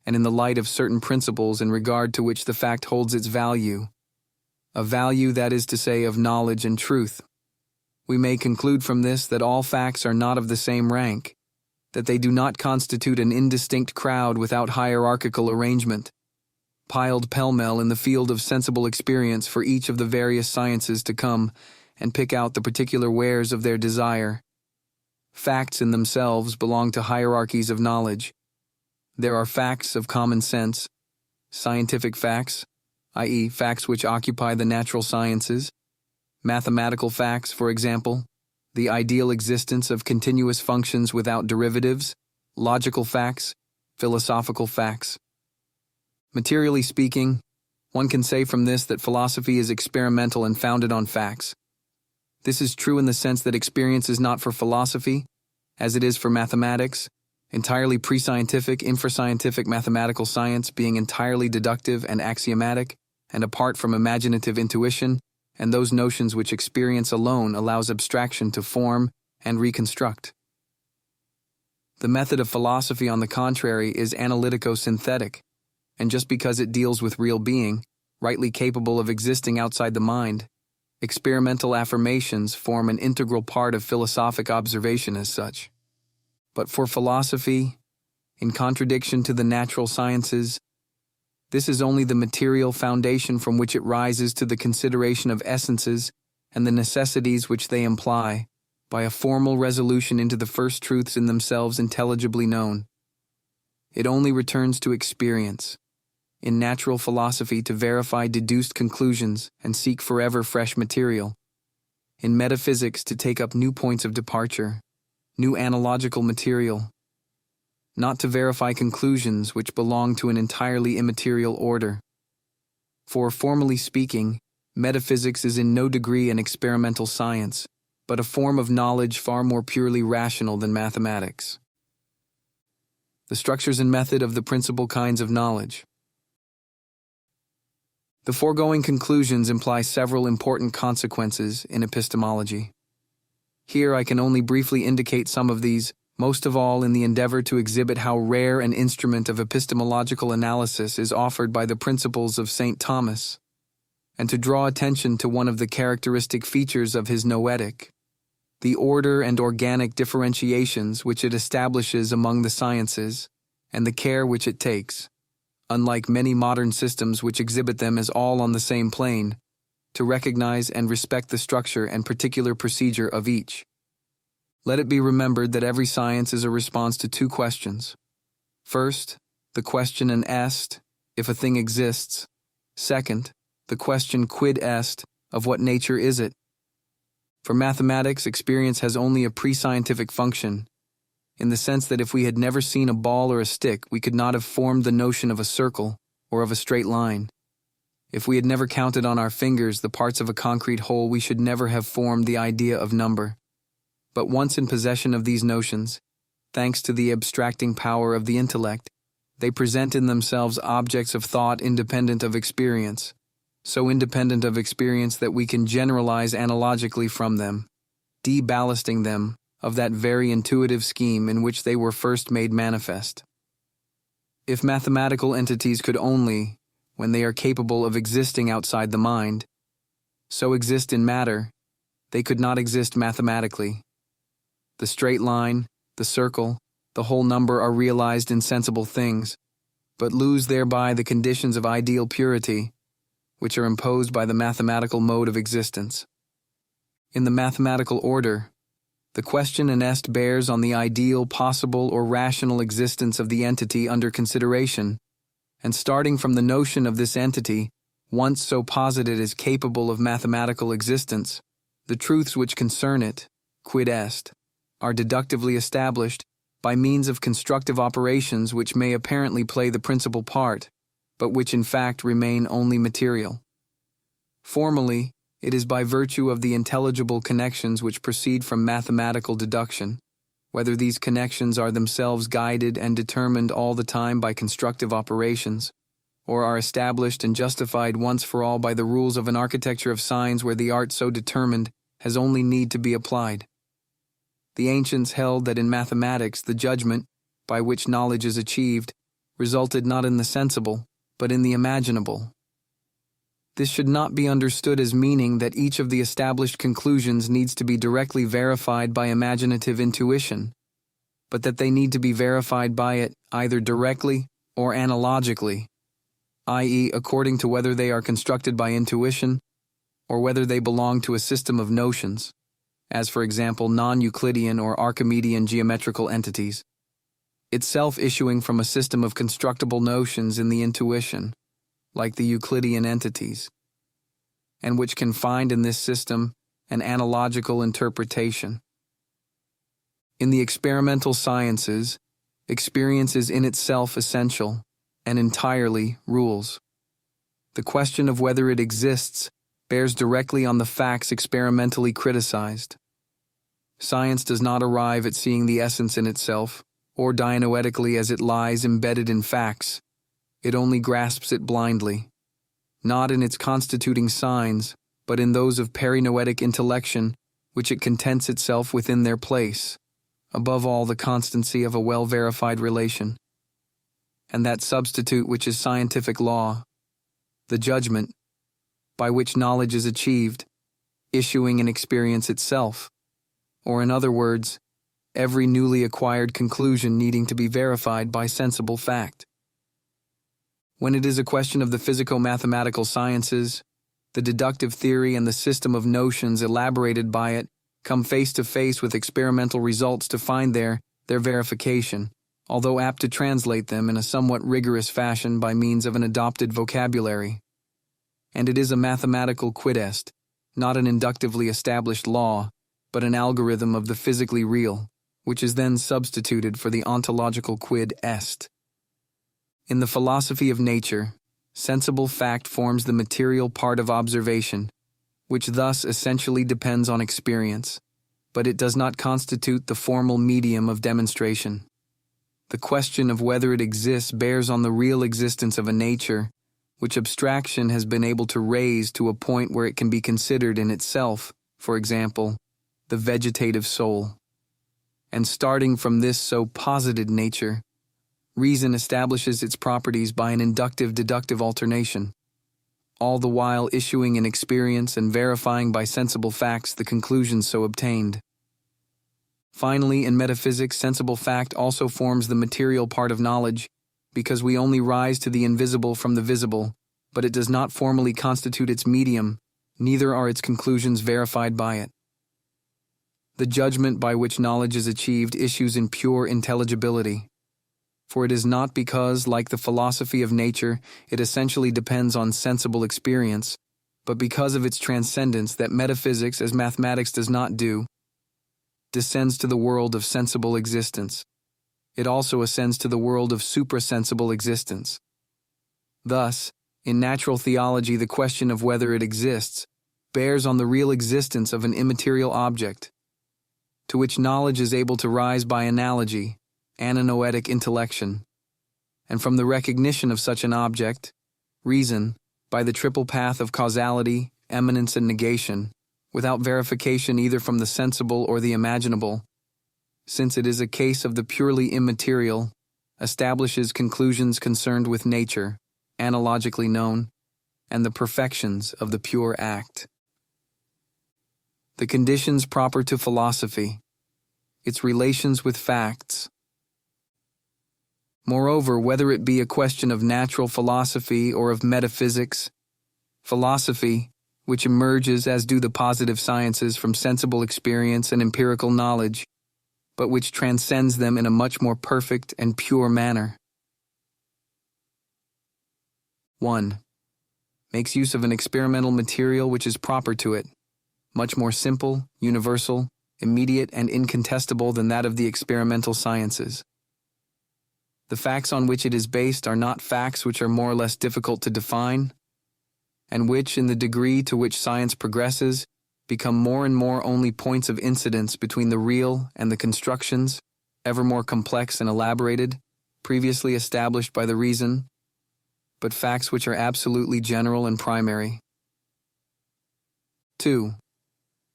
and in the light of certain principles in regard to which the fact holds its value, a value, that is to say, of knowledge and truth. We may conclude from this that all facts are not of the same rank, that they do not constitute an indistinct crowd without hierarchical arrangement, piled pell-mell in the field of sensible experience for each of the various sciences to come and pick out the particular wares of their desire. Facts in themselves belong to hierarchies of knowledge. There are facts of common sense, scientific facts, i.e., facts which occupy the natural sciences, mathematical facts, for example, the ideal existence of continuous functions without derivatives, logical facts, philosophical facts. Materially speaking, one can say from this that philosophy is experimental and founded on facts. This is true in the sense that experience is not for philosophy, as it is for mathematics, entirely pre-scientific, infrascientific mathematical science being entirely deductive and axiomatic, and apart from imaginative intuition, and those notions which experience alone allows abstraction to form and reconstruct. The method of philosophy, on the contrary, is analytico-synthetic, and just because it deals with real being, rightly capable of existing outside the mind, experimental affirmations form an integral part of philosophic observation as such. But for philosophy, in contradiction to the natural sciences, this is only the material foundation from which it rises to the consideration of essences and the necessities which they imply, by a formal resolution into the first truths in themselves intelligibly known. It only returns to experience, in natural philosophy, to verify deduced conclusions and seek forever fresh material, in metaphysics to take up new points of departure, new analogical material, not to verify conclusions which belong to an entirely immaterial order. For, formally speaking, metaphysics is in no degree an experimental science, but a form of knowledge far more purely rational than mathematics. The structures and method of the principal kinds of knowledge. The foregoing conclusions imply several important consequences in epistemology. Here I can only briefly indicate some of these, most of all in the endeavor to exhibit how rare an instrument of epistemological analysis is offered by the principles of St. Thomas, and to draw attention to one of the characteristic features of his noetic, the order and organic differentiations which it establishes among the sciences, and the care which it takes, unlike many modern systems which exhibit them as all on the same plane, to recognize and respect the structure and particular procedure of each. Let it be remembered that every science is a response to two questions. First, the question and est, if a thing exists. Second, the question quid est, of what nature is it? For mathematics, experience has only a pre-scientific function, in the sense that if we had never seen a ball or a stick, we could not have formed the notion of a circle or of a straight line. If we had never counted on our fingers the parts of a concrete whole, we should never have formed the idea of number. But once in possession of these notions, thanks to the abstracting power of the intellect, they present in themselves objects of thought independent of experience, so independent of experience that we can generalize analogically from them, deballasting them of that very intuitive scheme in which they were first made manifest. If mathematical entities could only, when they are capable of existing outside the mind, so exist in matter, they could not exist mathematically. The straight line, the circle, the whole number are realized in sensible things, but lose thereby the conditions of ideal purity, which are imposed by the mathematical mode of existence. In the mathematical order, the question in est bears on the ideal, possible, or rational existence of the entity under consideration, and starting from the notion of this entity, once so posited as capable of mathematical existence, the truths which concern it, quid est, are deductively established by means of constructive operations which may apparently play the principal part, but which in fact remain only material. Formally, it is by virtue of the intelligible connections which proceed from mathematical deduction, whether these connections are themselves guided and determined all the time by constructive operations, or are established and justified once for all by the rules of an architecture of signs where the art so determined has only need to be applied. The ancients held that in mathematics the judgment, by which knowledge is achieved, resulted not in the sensible, but in the imaginable. This should not be understood as meaning that each of the established conclusions needs to be directly verified by imaginative intuition, but that they need to be verified by it either directly or analogically, i.e., according to whether they are constructed by intuition or whether they belong to a system of notions, as for example non-Euclidean or Archimedean geometrical entities, itself issuing from a system of constructible notions in the intuition, like the Euclidean entities, and which can find in this system an analogical interpretation. In the experimental sciences, experience is in itself essential and entirely rules. The question of whether it exists bears directly on the facts experimentally criticized. Science does not arrive at seeing the essence in itself, or dianoetically as it lies embedded in facts. It only grasps it blindly, not in its constituting signs, but in those of perinoetic intellection, which it contents itself within their place, above all the constancy of a well-verified relation. And that substitute which is scientific law, the judgment, by which knowledge is achieved, issuing in experience itself, or in other words, every newly acquired conclusion needing to be verified by sensible fact. When it is a question of the physico-mathematical sciences, the deductive theory and the system of notions elaborated by it come face to face with experimental results to find their verification, although apt to translate them in a somewhat rigorous fashion by means of an adopted vocabulary. And it is a mathematical quid est, not an inductively established law, but an algorithm of the physically real, which is then substituted for the ontological quid est. In the philosophy of nature, sensible fact forms the material part of observation, which thus essentially depends on experience, but it does not constitute the formal medium of demonstration. The question of whether it exists bears on the real existence of a nature, which abstraction has been able to raise to a point where it can be considered in itself, for example, the vegetative soul. And starting from this so posited nature, reason establishes its properties by an inductive-deductive alternation, all the while issuing in experience and verifying by sensible facts the conclusions so obtained. Finally, in metaphysics, sensible fact also forms the material part of knowledge, because we only rise to the invisible from the visible, but it does not formally constitute its medium, neither are its conclusions verified by it. The judgment by which knowledge is achieved issues in pure intelligibility. For it is not because, like the philosophy of nature, it essentially depends on sensible experience, but because of its transcendence that metaphysics, as mathematics does not do, descends to the world of sensible existence. It also ascends to the world of suprasensible existence. Thus, in natural theology, the question of whether it exists bears on the real existence of an immaterial object, to which knowledge is able to rise by analogy, ananoetic intellection, and from the recognition of such an object, reason, by the triple path of causality, eminence, and negation, without verification either from the sensible or the imaginable, since it is a case of the purely immaterial, establishes conclusions concerned with nature, analogically known, and the perfections of the pure act. The conditions proper to philosophy, its relations with facts. Moreover, whether it be a question of natural philosophy or of metaphysics, philosophy, which emerges as do the positive sciences from sensible experience and empirical knowledge, but which transcends them in a much more perfect and pure manner. 1. Makes use of an experimental material which is proper to it, much more simple, universal, immediate, and incontestable than that of the experimental sciences. The facts on which it is based are not facts which are more or less difficult to define, and which, in the degree to which science progresses, become more and more only points of incidence between the real and the constructions, ever more complex and elaborated, previously established by the reason, but facts which are absolutely general and primary. 2.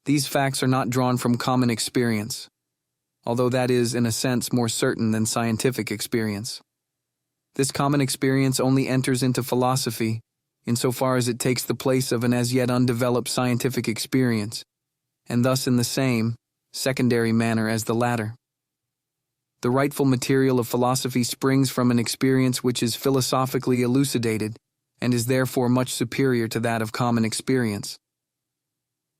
These facts are not drawn from common experience, although that is, in a sense, more certain than scientific experience. This common experience only enters into philosophy insofar as it takes the place of an as yet undeveloped scientific experience, and thus in the same, secondary manner as the latter. The rightful material of philosophy springs from an experience which is philosophically elucidated, and is therefore much superior to that of common experience.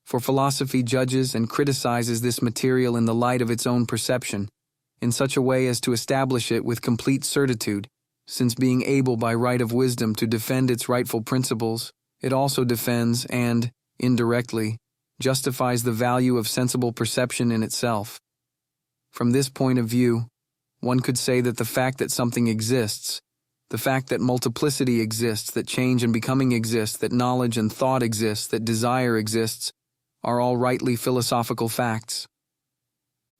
For philosophy judges and criticizes this material in the light of its own perception, in such a way as to establish it with complete certitude, since being able by right of wisdom to defend its rightful principles, it also defends and, indirectly, justifies the value of sensible perception in itself. From this point of view, one could say that the fact that something exists, the fact that multiplicity exists, that change and becoming exist, that knowledge and thought exist, that desire exists, are all rightly philosophical facts.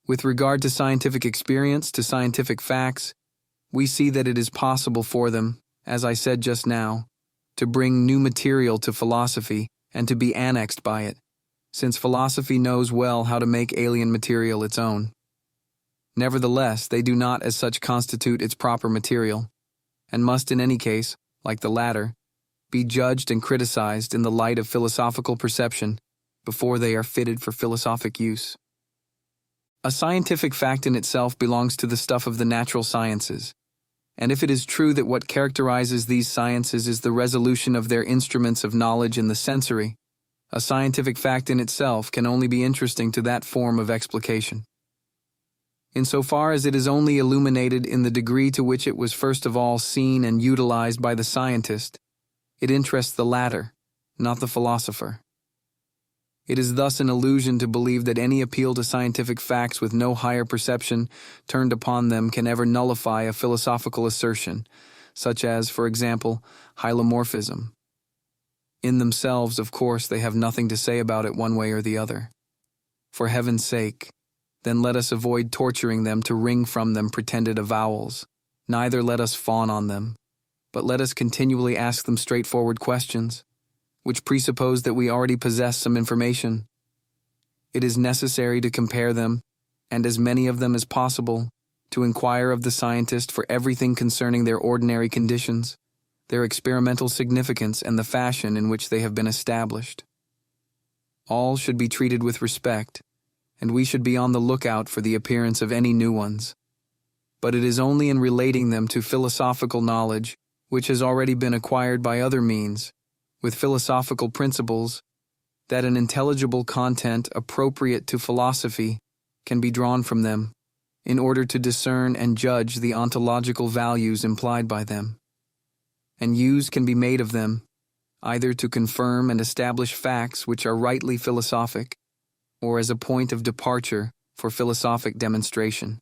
With regard to scientific experience, to scientific facts, we see that it is possible for them, as I said just now, to bring new material to philosophy and to be annexed by it, since philosophy knows well how to make alien material its own. Nevertheless, they do not as such constitute its proper material, and must in any case, like the latter, be judged and criticized in the light of philosophical perception before they are fitted for philosophic use. A scientific fact in itself belongs to the stuff of the natural sciences, and if it is true that what characterizes these sciences is the resolution of their instruments of knowledge in the sensory, a scientific fact in itself can only be interesting to that form of explication. Insofar as it is only illuminated in the degree to which it was first of all seen and utilized by the scientist, it interests the latter, not the philosopher. It is thus an illusion to believe that any appeal to scientific facts with no higher perception turned upon them can ever nullify a philosophical assertion, such as, for example, hylomorphism. In themselves, of course, they have nothing to say about it one way or the other. For heaven's sake, then let us avoid torturing them to wring from them pretended avowals, neither let us fawn on them, but let us continually ask them straightforward questions, which presuppose that we already possess some information. It is necessary to compare them, and as many of them as possible, to inquire of the scientist for everything concerning their ordinary conditions, their experimental significance, and the fashion in which they have been established. All should be treated with respect, and we should be on the lookout for the appearance of any new ones. But it is only in relating them to philosophical knowledge, which has already been acquired by other means, with philosophical principles, that an intelligible content appropriate to philosophy can be drawn from them, in order to discern and judge the ontological values implied by them. And use can be made of them, either to confirm and establish facts which are rightly philosophic, or as a point of departure for philosophic demonstration.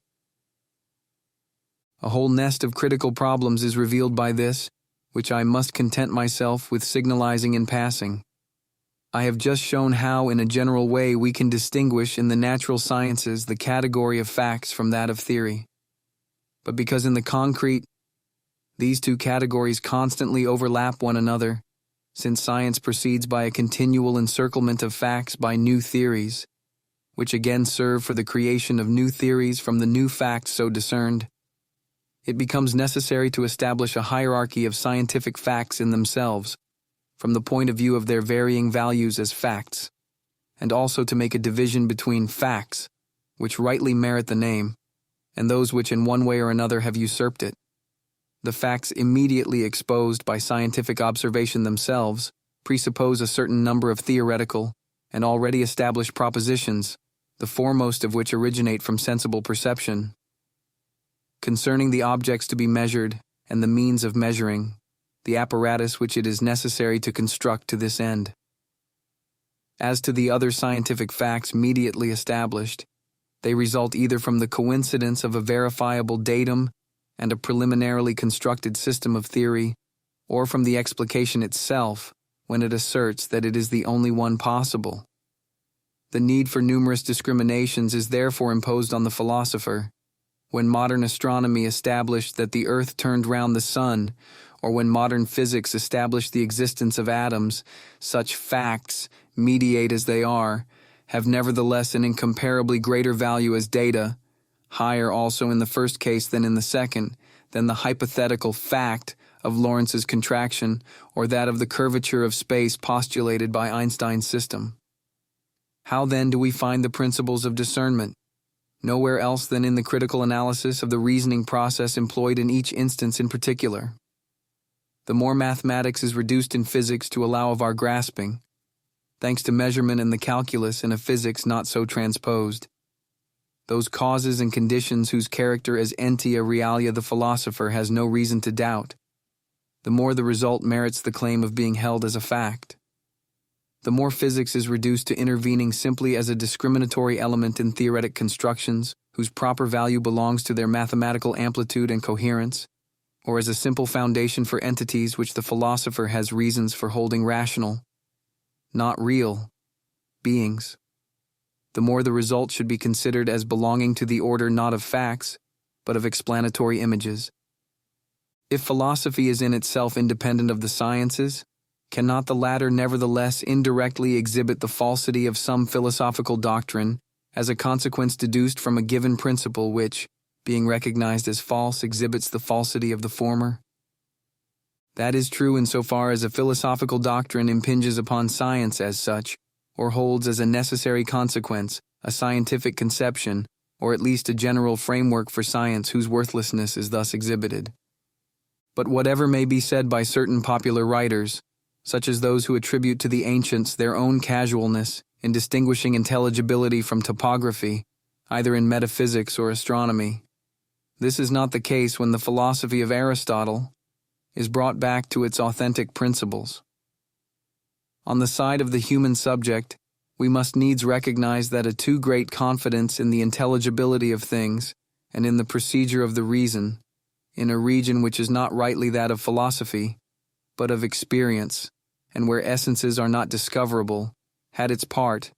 A whole nest of critical problems is revealed by this, which I must content myself with signalizing in passing. I have just shown how, in a general way, we can distinguish in the natural sciences the category of facts from that of theory. But because in the concrete, these two categories constantly overlap one another, since science proceeds by a continual encirclement of facts by new theories, which again serve for the creation of new theories from the new facts so discerned, it becomes necessary to establish a hierarchy of scientific facts in themselves, from the point of view of their varying values as facts, and also to make a division between facts, which rightly merit the name, and those which in one way or another have usurped it. The facts immediately exposed by scientific observation themselves presuppose a certain number of theoretical and already established propositions, the foremost of which originate from sensible perception, concerning the objects to be measured and the means of measuring, the apparatus which it is necessary to construct to this end. As to the other scientific facts immediately established, they result either from the coincidence of a verifiable datum and a preliminarily constructed system of theory, or from the explication itself when it asserts that it is the only one possible. The need for numerous discriminations is therefore imposed on the philosopher. When modern astronomy established that the earth turned round the sun, or when modern physics established the existence of atoms, such facts, mediate as they are, have nevertheless an incomparably greater value as data, higher also in the first case than in the second, than the hypothetical fact of Lorenz's contraction or that of the curvature of space postulated by Einstein's system. How then do we find the principles of discernment? Nowhere else than in the critical analysis of the reasoning process employed in each instance in particular. The more mathematics is reduced in physics to allow of our grasping, thanks to measurement and the calculus in a physics not so transposed, those causes and conditions whose character as entia realia the philosopher has no reason to doubt, the more the result merits the claim of being held as a fact. The more physics is reduced to intervening simply as a discriminatory element in theoretic constructions whose proper value belongs to their mathematical amplitude and coherence, or as a simple foundation for entities which the philosopher has reasons for holding rational, not real, beings, the more the result should be considered as belonging to the order not of facts, but of explanatory images. If philosophy is in itself independent of the sciences, cannot the latter nevertheless indirectly exhibit the falsity of some philosophical doctrine as a consequence deduced from a given principle which, being recognized as false, exhibits the falsity of the former? That is true insofar as a philosophical doctrine impinges upon science as such, or holds as a necessary consequence a scientific conception, or at least a general framework for science whose worthlessness is thus exhibited. But whatever may be said by certain popular writers, such as those who attribute to the ancients their own casualness in distinguishing intelligibility from topography, either in metaphysics or astronomy, this is not the case when the philosophy of Aristotle is brought back to its authentic principles. On the side of the human subject, we must needs recognize that a too great confidence in the intelligibility of things and in the procedure of the reason, in a region which is not rightly that of philosophy, but of experience, and where essences are not discoverable, had its part,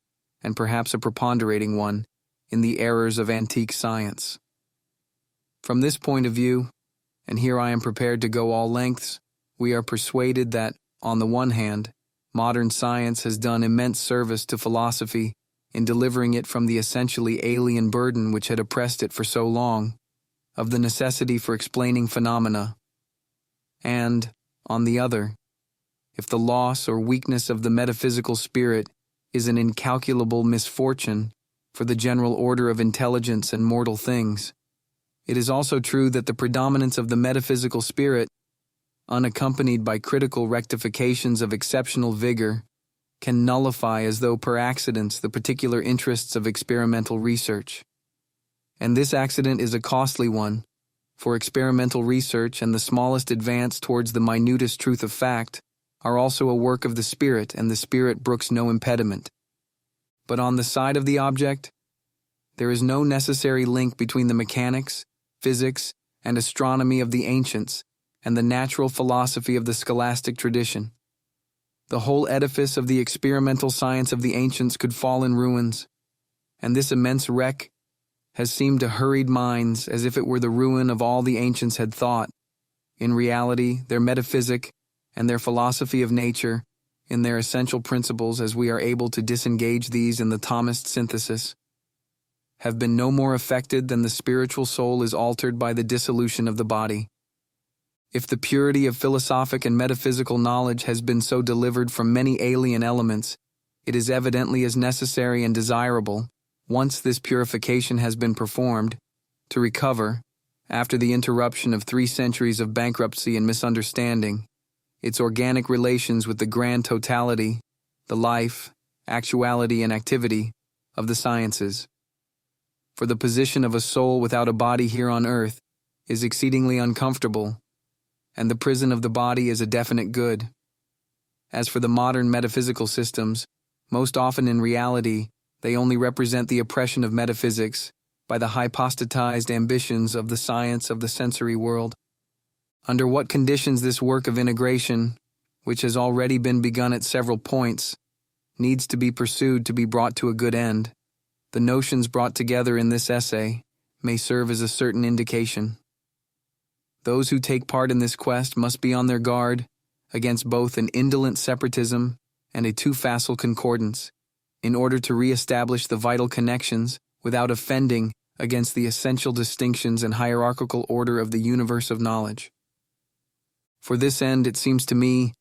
and perhaps a preponderating one, in the errors of antique science. From this point of view, and here I am prepared to go all lengths, we are persuaded that, on the one hand, modern science has done immense service to philosophy in delivering it from the essentially alien burden which had oppressed it for so long, of the necessity for explaining phenomena, and, on the other, if the loss or weakness of the metaphysical spirit is an incalculable misfortune for the general order of intelligence and mortal things, it is also true that the predominance of the metaphysical spirit, unaccompanied by critical rectifications of exceptional vigor, can nullify as though per accidents the particular interests of experimental research. And this accident is a costly one, for experimental research and the smallest advance towards the minutest truth of fact are also a work of the Spirit, and the Spirit brooks no impediment. But on the side of the object, there is no necessary link between the mechanics, physics, and astronomy of the ancients and the natural philosophy of the scholastic tradition. The whole edifice of the experimental science of the ancients could fall in ruins, and this immense wreck has seemed to hurried minds as if it were the ruin of all the ancients had thought. In reality, their metaphysic and their philosophy of nature, in their essential principles as we are able to disengage these in the Thomist synthesis, have been no more affected than the spiritual soul is altered by the dissolution of the body. If the purity of philosophic and metaphysical knowledge has been so delivered from many alien elements, it is evidently as necessary and desirable, once this purification has been performed, to recover, after the interruption of 3 centuries of bankruptcy and misunderstanding, its organic relations with the grand totality, the life, actuality, and activity of the sciences. For the position of a soul without a body here on earth is exceedingly uncomfortable, and the prison of the body is a definite good. As for the modern metaphysical systems, most often in reality, they only represent the oppression of metaphysics by the hypostatized ambitions of the science of the sensory world. Under what conditions this work of integration, which has already been begun at several points, needs to be pursued to be brought to a good end, the notions brought together in this essay may serve as a certain indication. Those who take part in this quest must be on their guard against both an indolent separatism and a too facile concordance, in order to re-establish the vital connections without offending against the essential distinctions and hierarchical order of the universe of knowledge. For this end, it seems to me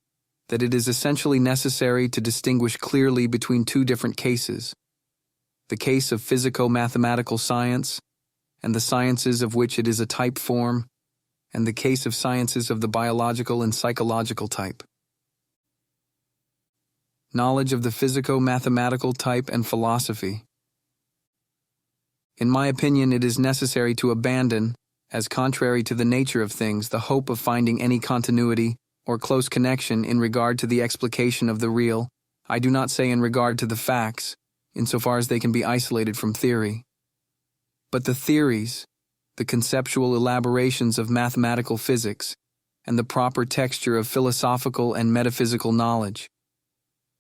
that it is essentially necessary to distinguish clearly between 2 different cases: the case of physico-mathematical science, and the sciences of which it is a type form, and the case of sciences of the biological and psychological type. Knowledge of the physico-mathematical type and philosophy. In my opinion, it is necessary to abandon, as contrary to the nature of things, the hope of finding any continuity or close connection in regard to the explication of the real. I do not say in regard to the facts, insofar as they can be isolated from theory. But the theories, the conceptual elaborations of mathematical physics, and the proper texture of philosophical and metaphysical knowledge.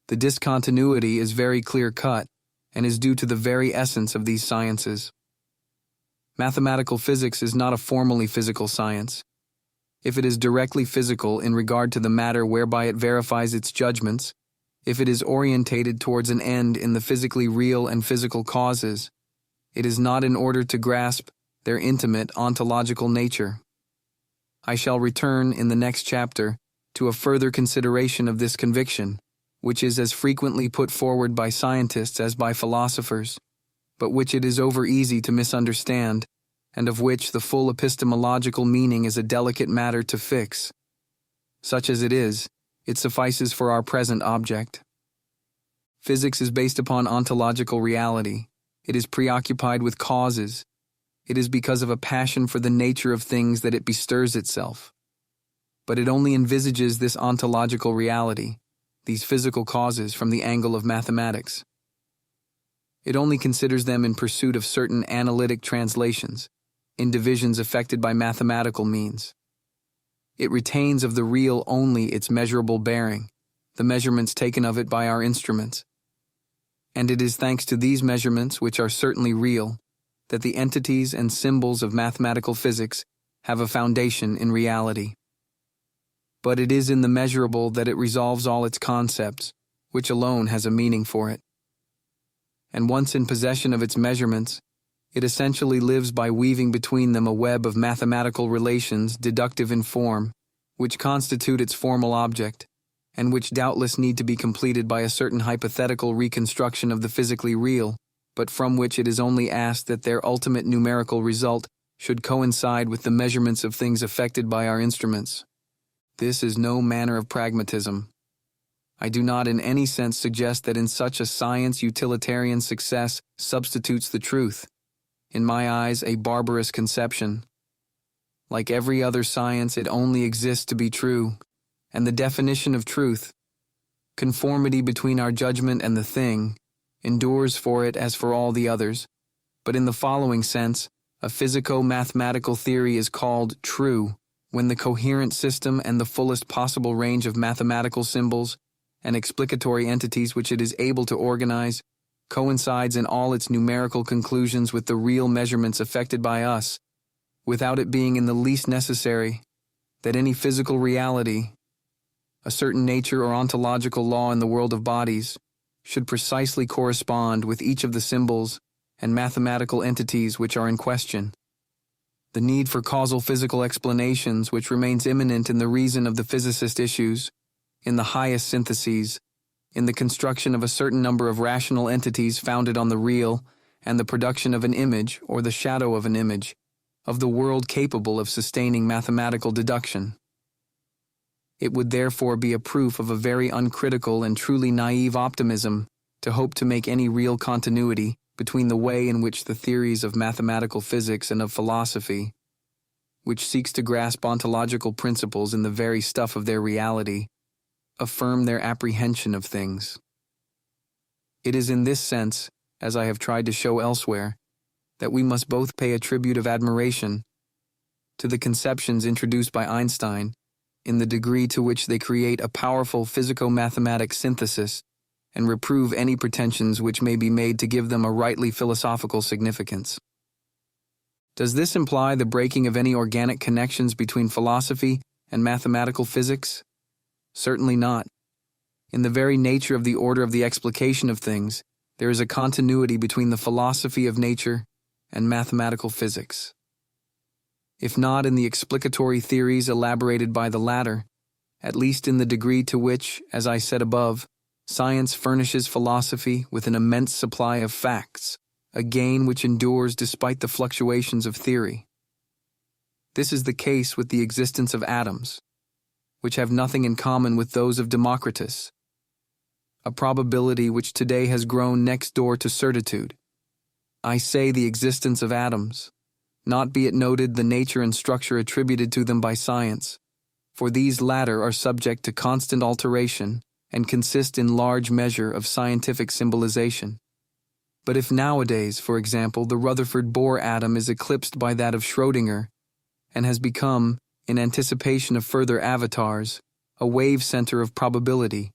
The discontinuity is very clear-cut and is due to the very essence of these sciences. Mathematical physics is not a formally physical science. If it is directly physical in regard to the matter whereby it verifies its judgments, if it is orientated towards an end in the physically real and physical causes, it is not in order to grasp their intimate ontological nature. I shall return in the next chapter to a further consideration of this conviction, which is as frequently put forward by scientists as by philosophers, but which it is over easy to misunderstand, and of which the full epistemological meaning is a delicate matter to fix. Such as it is, it suffices for our present object. Physics is based upon ontological reality. It is preoccupied with causes. It is because of a passion for the nature of things that it bestirs itself. But it only envisages this ontological reality, these physical causes, from the angle of mathematics. It only considers them in pursuit of certain analytic translations, in divisions effected by mathematical means. It retains of the real only its measurable bearing, the measurements taken of it by our instruments. And it is thanks to these measurements, which are certainly real, that the entities and symbols of mathematical physics have a foundation in reality. But it is in the measurable that it resolves all its concepts, which alone has a meaning for it. And once in possession of its measurements, it essentially lives by weaving between them a web of mathematical relations deductive in form, which constitute its formal object, and which doubtless need to be completed by a certain hypothetical reconstruction of the physically real, but from which it is only asked that their ultimate numerical result should coincide with the measurements of things affected by our instruments. This is no manner of pragmatism. I do not in any sense suggest that in such a science utilitarian success substitutes the truth. in my eyes, a barbarous conception. Like every other science, it only exists to be true, and the definition of truth, conformity between our judgment and the thing, endures for it as for all the others. But in the following sense, a physico-mathematical theory is called true when the coherent system and the fullest possible range of mathematical symbols and explicatory entities which it is able to organize coincides in all its numerical conclusions with the real measurements effected by us, without it being in the least necessary that any physical reality, a certain nature or ontological law in the world of bodies, should precisely correspond with each of the symbols and mathematical entities which are in question. The need for causal physical explanations, which remains imminent in the reason of the physicist issues, in the highest syntheses, in the construction of a certain number of rational entities founded on the real and the production of an image or the shadow of an image, of the world capable of sustaining mathematical deduction. It would therefore be a proof of a very uncritical and truly naive optimism to hope to make any real continuity between the way in which the theories of mathematical physics and of philosophy, which seeks to grasp ontological principles in the very stuff of their reality, affirm their apprehension of things. It is in this sense, as I have tried to show elsewhere, that we must both pay a tribute of admiration to the conceptions introduced by Einstein in the degree to which they create a powerful physico-mathematic synthesis and reprove any pretensions which may be made to give them a rightly philosophical significance. Does this imply the breaking of any organic connections between philosophy and mathematical physics? Certainly not. In the very nature of the order of the explication of things, there is a continuity between the philosophy of nature and mathematical physics. If not in the explicatory theories elaborated by the latter, at least in the degree to which, as I said above, science furnishes philosophy with an immense supply of facts, a gain which endures despite the fluctuations of theory. This is the case with the existence of atoms, which have nothing in common with those of Democritus, a probability which today has grown next door to certitude. I say the existence of atoms, not be it noted the nature and structure attributed to them by science, for these latter are subject to constant alteration and consist in large measure of scientific symbolization. But if nowadays, for example, the Rutherford Bohr atom is eclipsed by that of Schrödinger and has become, in anticipation of further avatars, a wave center of probability,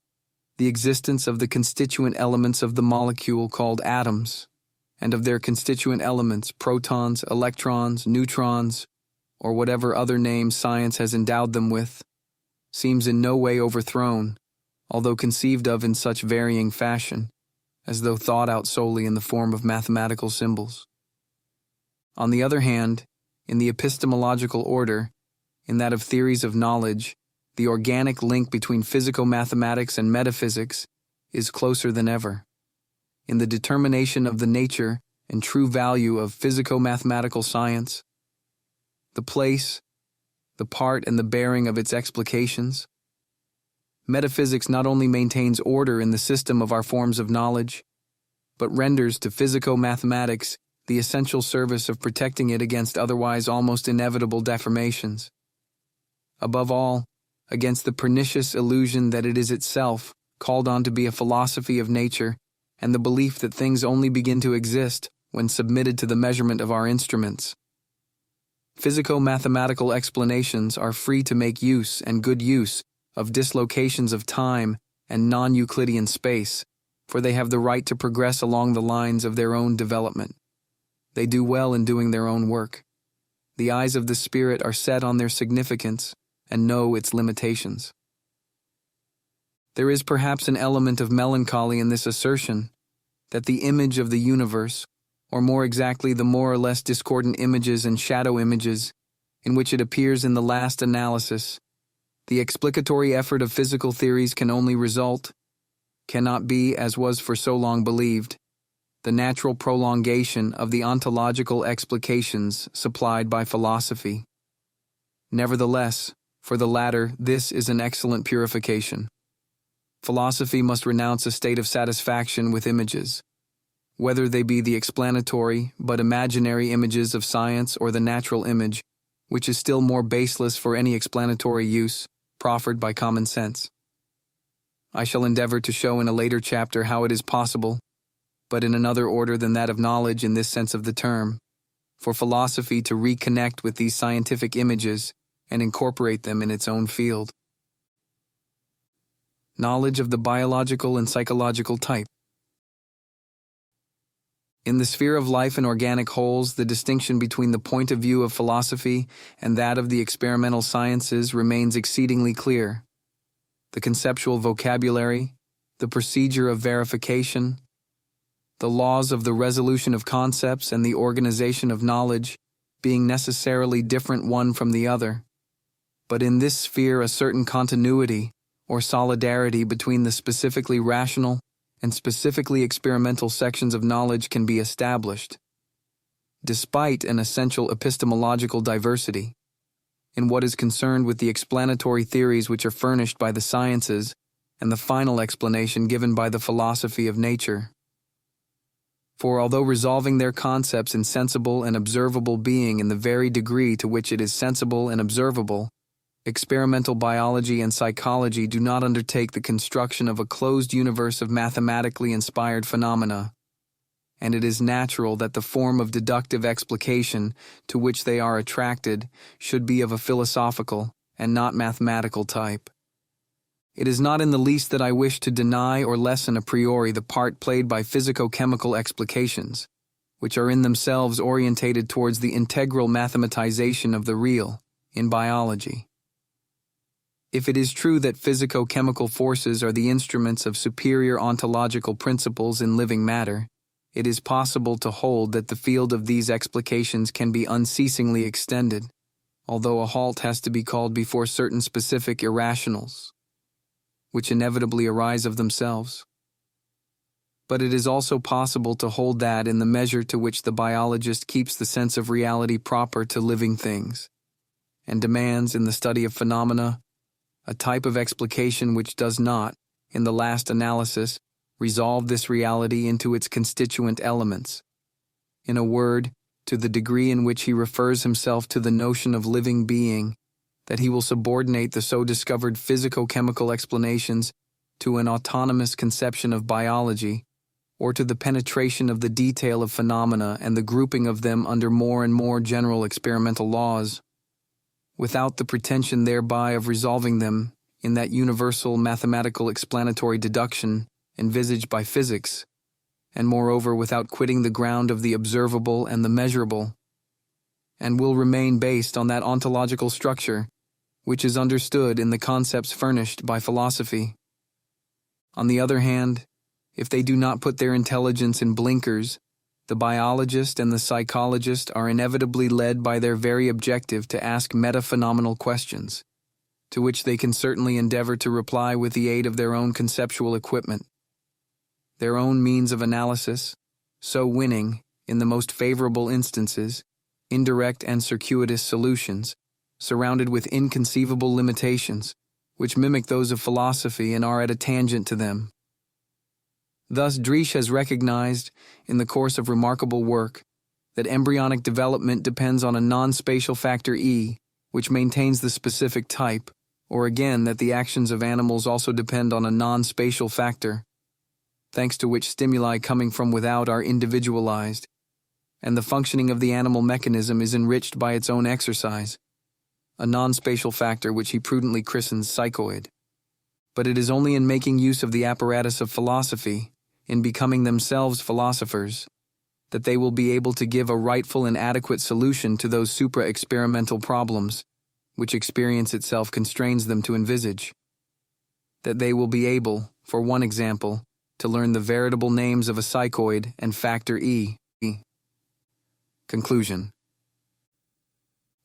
the existence of the constituent elements of the molecule called atoms, and of their constituent elements, protons, electrons, neutrons, or whatever other names science has endowed them with, seems in no way overthrown, although conceived of in such varying fashion, as though thought out solely in the form of mathematical symbols. On the other hand, in the epistemological order, in that of theories of knowledge, the organic link between physico-mathematics and metaphysics is closer than ever. In the determination of the nature and true value of physico-mathematical science, the place, the part, and the bearing of its explications, metaphysics not only maintains order in the system of our forms of knowledge, but renders to physico-mathematics the essential service of protecting it against otherwise almost inevitable deformations. Above all, against the pernicious illusion that it is itself called on to be a philosophy of nature and the belief that things only begin to exist when submitted to the measurement of our instruments. Physico-mathematical explanations are free to make use and good use of dislocations of time and non-Euclidean space, for they have the right to progress along the lines of their own development. They do well in doing their own work. The eyes of the spirit are set on their significance and know its limitations. There is perhaps an element of melancholy in this assertion that the image of the universe, or more exactly the more or less discordant images and shadow images in which it appears in the last analysis, the explicatory effort of physical theories can only result, cannot be, as was for so long believed, the natural prolongation of the ontological explications supplied by philosophy. Nevertheless, for the latter, this is an excellent purification. Philosophy must renounce a state of satisfaction with images, whether they be the explanatory but imaginary images of science or the natural image, which is still more baseless for any explanatory use, proffered by common sense. I shall endeavor to show in a later chapter how it is possible, but in another order than that of knowledge in this sense of the term, for philosophy to reconnect with these scientific images and incorporate them in its own field. Knowledge of the biological and psychological type. In the sphere of life and organic wholes, the distinction between the point of view of philosophy and that of the experimental sciences remains exceedingly clear. The conceptual vocabulary, the procedure of verification, the laws of the resolution of concepts and the organization of knowledge being necessarily different one from the other. But in this sphere a certain continuity or solidarity between the specifically rational and specifically experimental sections of knowledge can be established, despite an essential epistemological diversity, in what is concerned with the explanatory theories which are furnished by the sciences and the final explanation given by the philosophy of nature. For although resolving their concepts in sensible and observable being in the very degree to which it is sensible and observable, experimental biology and psychology do not undertake the construction of a closed universe of mathematically inspired phenomena, and it is natural that the form of deductive explication to which they are attracted should be of a philosophical and not mathematical type. It is not in the least that I wish to deny or lessen a priori the part played by physico-chemical explications, which are in themselves orientated towards the integral mathematization of the real in biology. If it is true that physico-chemical forces are the instruments of superior ontological principles in living matter, it is possible to hold that the field of these explications can be unceasingly extended, although a halt has to be called before certain specific irrationals, which inevitably arise of themselves. But it is also possible to hold that in the measure to which the biologist keeps the sense of reality proper to living things, and demands in the study of phenomena a type of explication which does not, in the last analysis, resolve this reality into its constituent elements. In a word, to the degree in which he refers himself to the notion of living being, that he will subordinate the so discovered physico-chemical explanations to an autonomous conception of biology, or to the penetration of the detail of phenomena and the grouping of them under more and more general experimental laws, without the pretension thereby of resolving them in that universal mathematical explanatory deduction envisaged by physics, and moreover without quitting the ground of the observable and the measurable, and will remain based on that ontological structure which is understood in the concepts furnished by philosophy. On the other hand, if they do not put their intelligence in blinkers, the biologist and the psychologist are inevitably led by their very objective to ask meta-phenomenal questions, to which they can certainly endeavor to reply with the aid of their own conceptual equipment, their own means of analysis, so winning, in the most favorable instances, indirect and circuitous solutions, surrounded with inconceivable limitations, which mimic those of philosophy and are at a tangent to them. Thus, Driesch has recognized, in the course of remarkable work, that embryonic development depends on a non-spatial factor E, which maintains the specific type, or again that the actions of animals also depend on a non-spatial factor, thanks to which stimuli coming from without are individualized, and the functioning of the animal mechanism is enriched by its own exercise, a non-spatial factor which he prudently christens psychoid. But it is only in making use of the apparatus of philosophy, in becoming themselves philosophers, that they will be able to give a rightful and adequate solution to those supra-experimental problems, which experience itself constrains them to envisage. That they will be able, for one example, to learn the veritable names of a psychoid and factor E. Conclusion.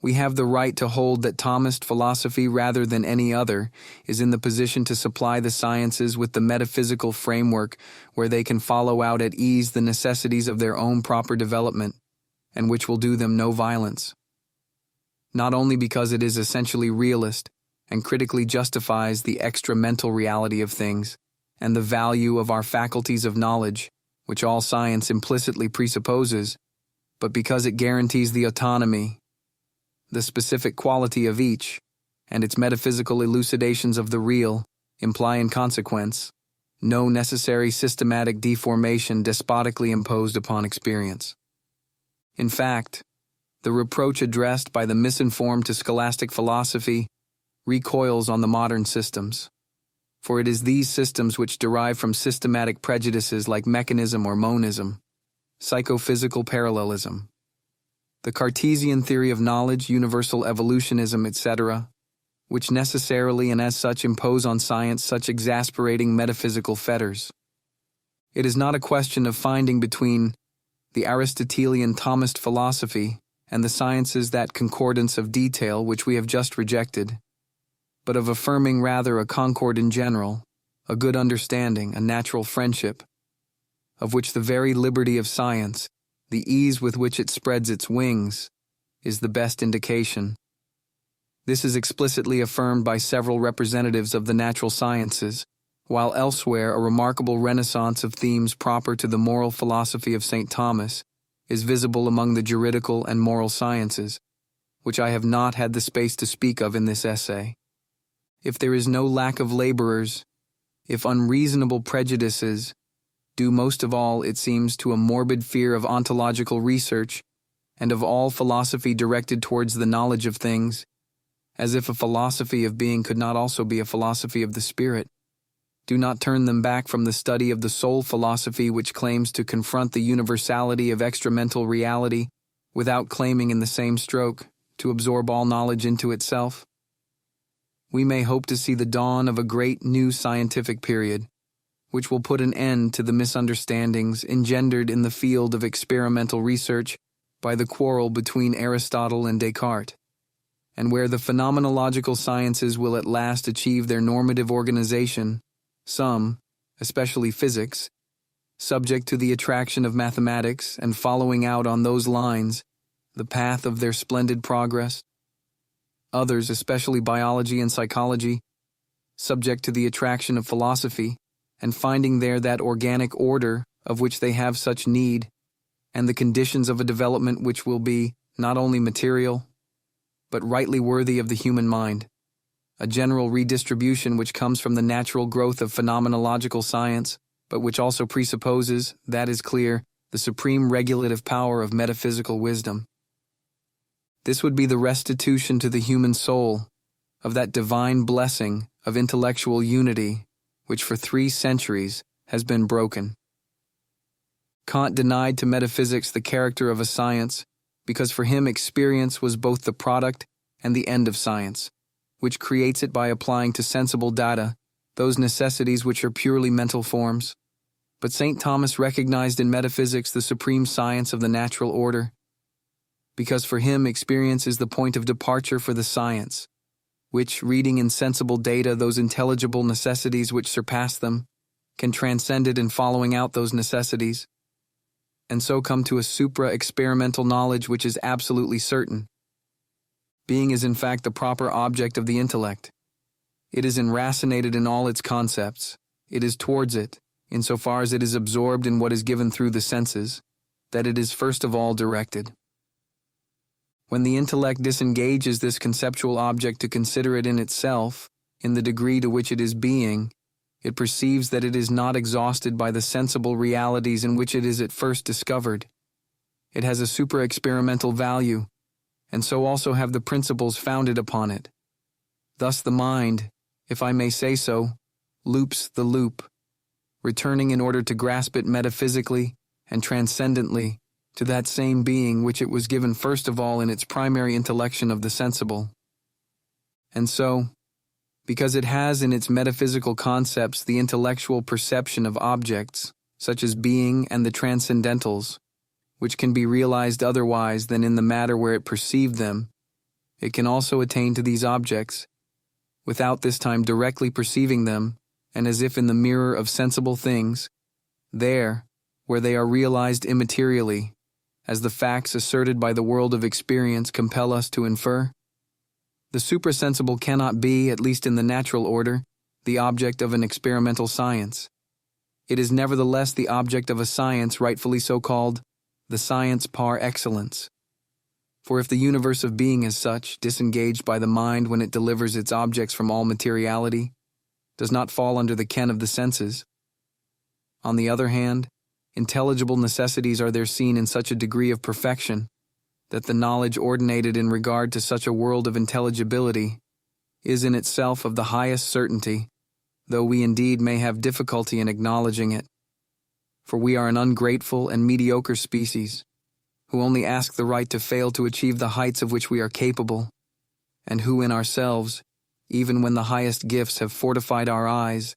We have the right to hold that Thomist philosophy, rather than any other, is in the position to supply the sciences with the metaphysical framework where they can follow out at ease the necessities of their own proper development, and which will do them no violence. Not only because it is essentially realist and critically justifies the extra-mental reality of things and the value of our faculties of knowledge, which all science implicitly presupposes, but because it guarantees the autonomy, the specific quality of each, and its metaphysical elucidations of the real imply in consequence no necessary systematic deformation despotically imposed upon experience. In fact, the reproach addressed by the misinformed to scholastic philosophy recoils on the modern systems, for it is these systems which derive from systematic prejudices like mechanism or monism, psychophysical parallelism, the Cartesian theory of knowledge, universal evolutionism, etc., which necessarily and as such impose on science such exasperating metaphysical fetters. It is not a question of finding between the Aristotelian Thomist philosophy and the sciences that concordance of detail which we have just rejected, but of affirming rather a concord in general, a good understanding, a natural friendship, of which the very liberty of science, the ease with which it spreads its wings, is the best indication. This is explicitly affirmed by several representatives of the natural sciences, while elsewhere a remarkable renaissance of themes proper to the moral philosophy of St. Thomas is visible among the juridical and moral sciences, which I have not had the space to speak of in this essay. If there is no lack of laborers, if unreasonable prejudices, due most of all, it seems, to a morbid fear of ontological research and of all philosophy directed towards the knowledge of things, as if a philosophy of being could not also be a philosophy of the spirit, do not turn them back from the study of the soul philosophy which claims to confront the universality of extramental reality without claiming in the same stroke to absorb all knowledge into itself. We may hope to see the dawn of a great new scientific period, which will put an end to the misunderstandings engendered in the field of experimental research by the quarrel between Aristotle and Descartes, and where the phenomenological sciences will at last achieve their normative organization, some, especially physics, subject to the attraction of mathematics and following out on those lines the path of their splendid progress, others, especially biology and psychology, subject to the attraction of philosophy and finding there that organic order of which they have such need and the conditions of a development which will be not only material, but rightly worthy of the human mind, a general redistribution which comes from the natural growth of phenomenological science, but which also presupposes, that is clear, the supreme regulative power of metaphysical wisdom. This would be the restitution to the human soul of that divine blessing of intellectual unity which for 3 centuries has been broken. Kant denied to metaphysics the character of a science because for him experience was both the product and the end of science, which creates it by applying to sensible data those necessities which are purely mental forms. But St. Thomas recognized in metaphysics the supreme science of the natural order, because for him experience is the point of departure for the science, which, reading in sensible data those intelligible necessities which surpass them, can transcend it in following out those necessities, and so come to a supra-experimental knowledge which is absolutely certain. Being is in fact the proper object of the intellect. It is enracinated in all its concepts. It is towards it, insofar as it is absorbed in what is given through the senses, that it is first of all directed. When the intellect disengages this conceptual object to consider it in itself, in the degree to which it is being, it perceives that it is not exhausted by the sensible realities in which it is at first discovered. It has a supra-experimental value, and so also have the principles founded upon it. Thus the mind, if I may say so, loops the loop, returning in order to grasp it metaphysically and transcendently to that same being which it was given first of all in its primary intellection of the sensible. And so, because it has in its metaphysical concepts the intellectual perception of objects, such as being and the transcendentals, which can be realized otherwise than in the matter where it perceived them, it can also attain to these objects, without this time directly perceiving them, and as if in the mirror of sensible things, there, where they are realized immaterially, as the facts asserted by the world of experience compel us to infer. The suprasensible cannot be, at least in the natural order, the object of an experimental science. it is nevertheless the object of a science rightfully so called, the science par excellence. For if the universe of being is such, disengaged by the mind when it delivers its objects from all materiality, does not fall under the ken of the senses. On the other hand, intelligible necessities are there seen in such a degree of perfection that the knowledge ordinated in regard to such a world of intelligibility is in itself of the highest certainty, though we indeed may have difficulty in acknowledging it. For we are an ungrateful and mediocre species, who only ask the right to fail to achieve the heights of which we are capable, and who in ourselves, even when the highest gifts have fortified our eyes,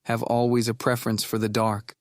have always a preference for the dark.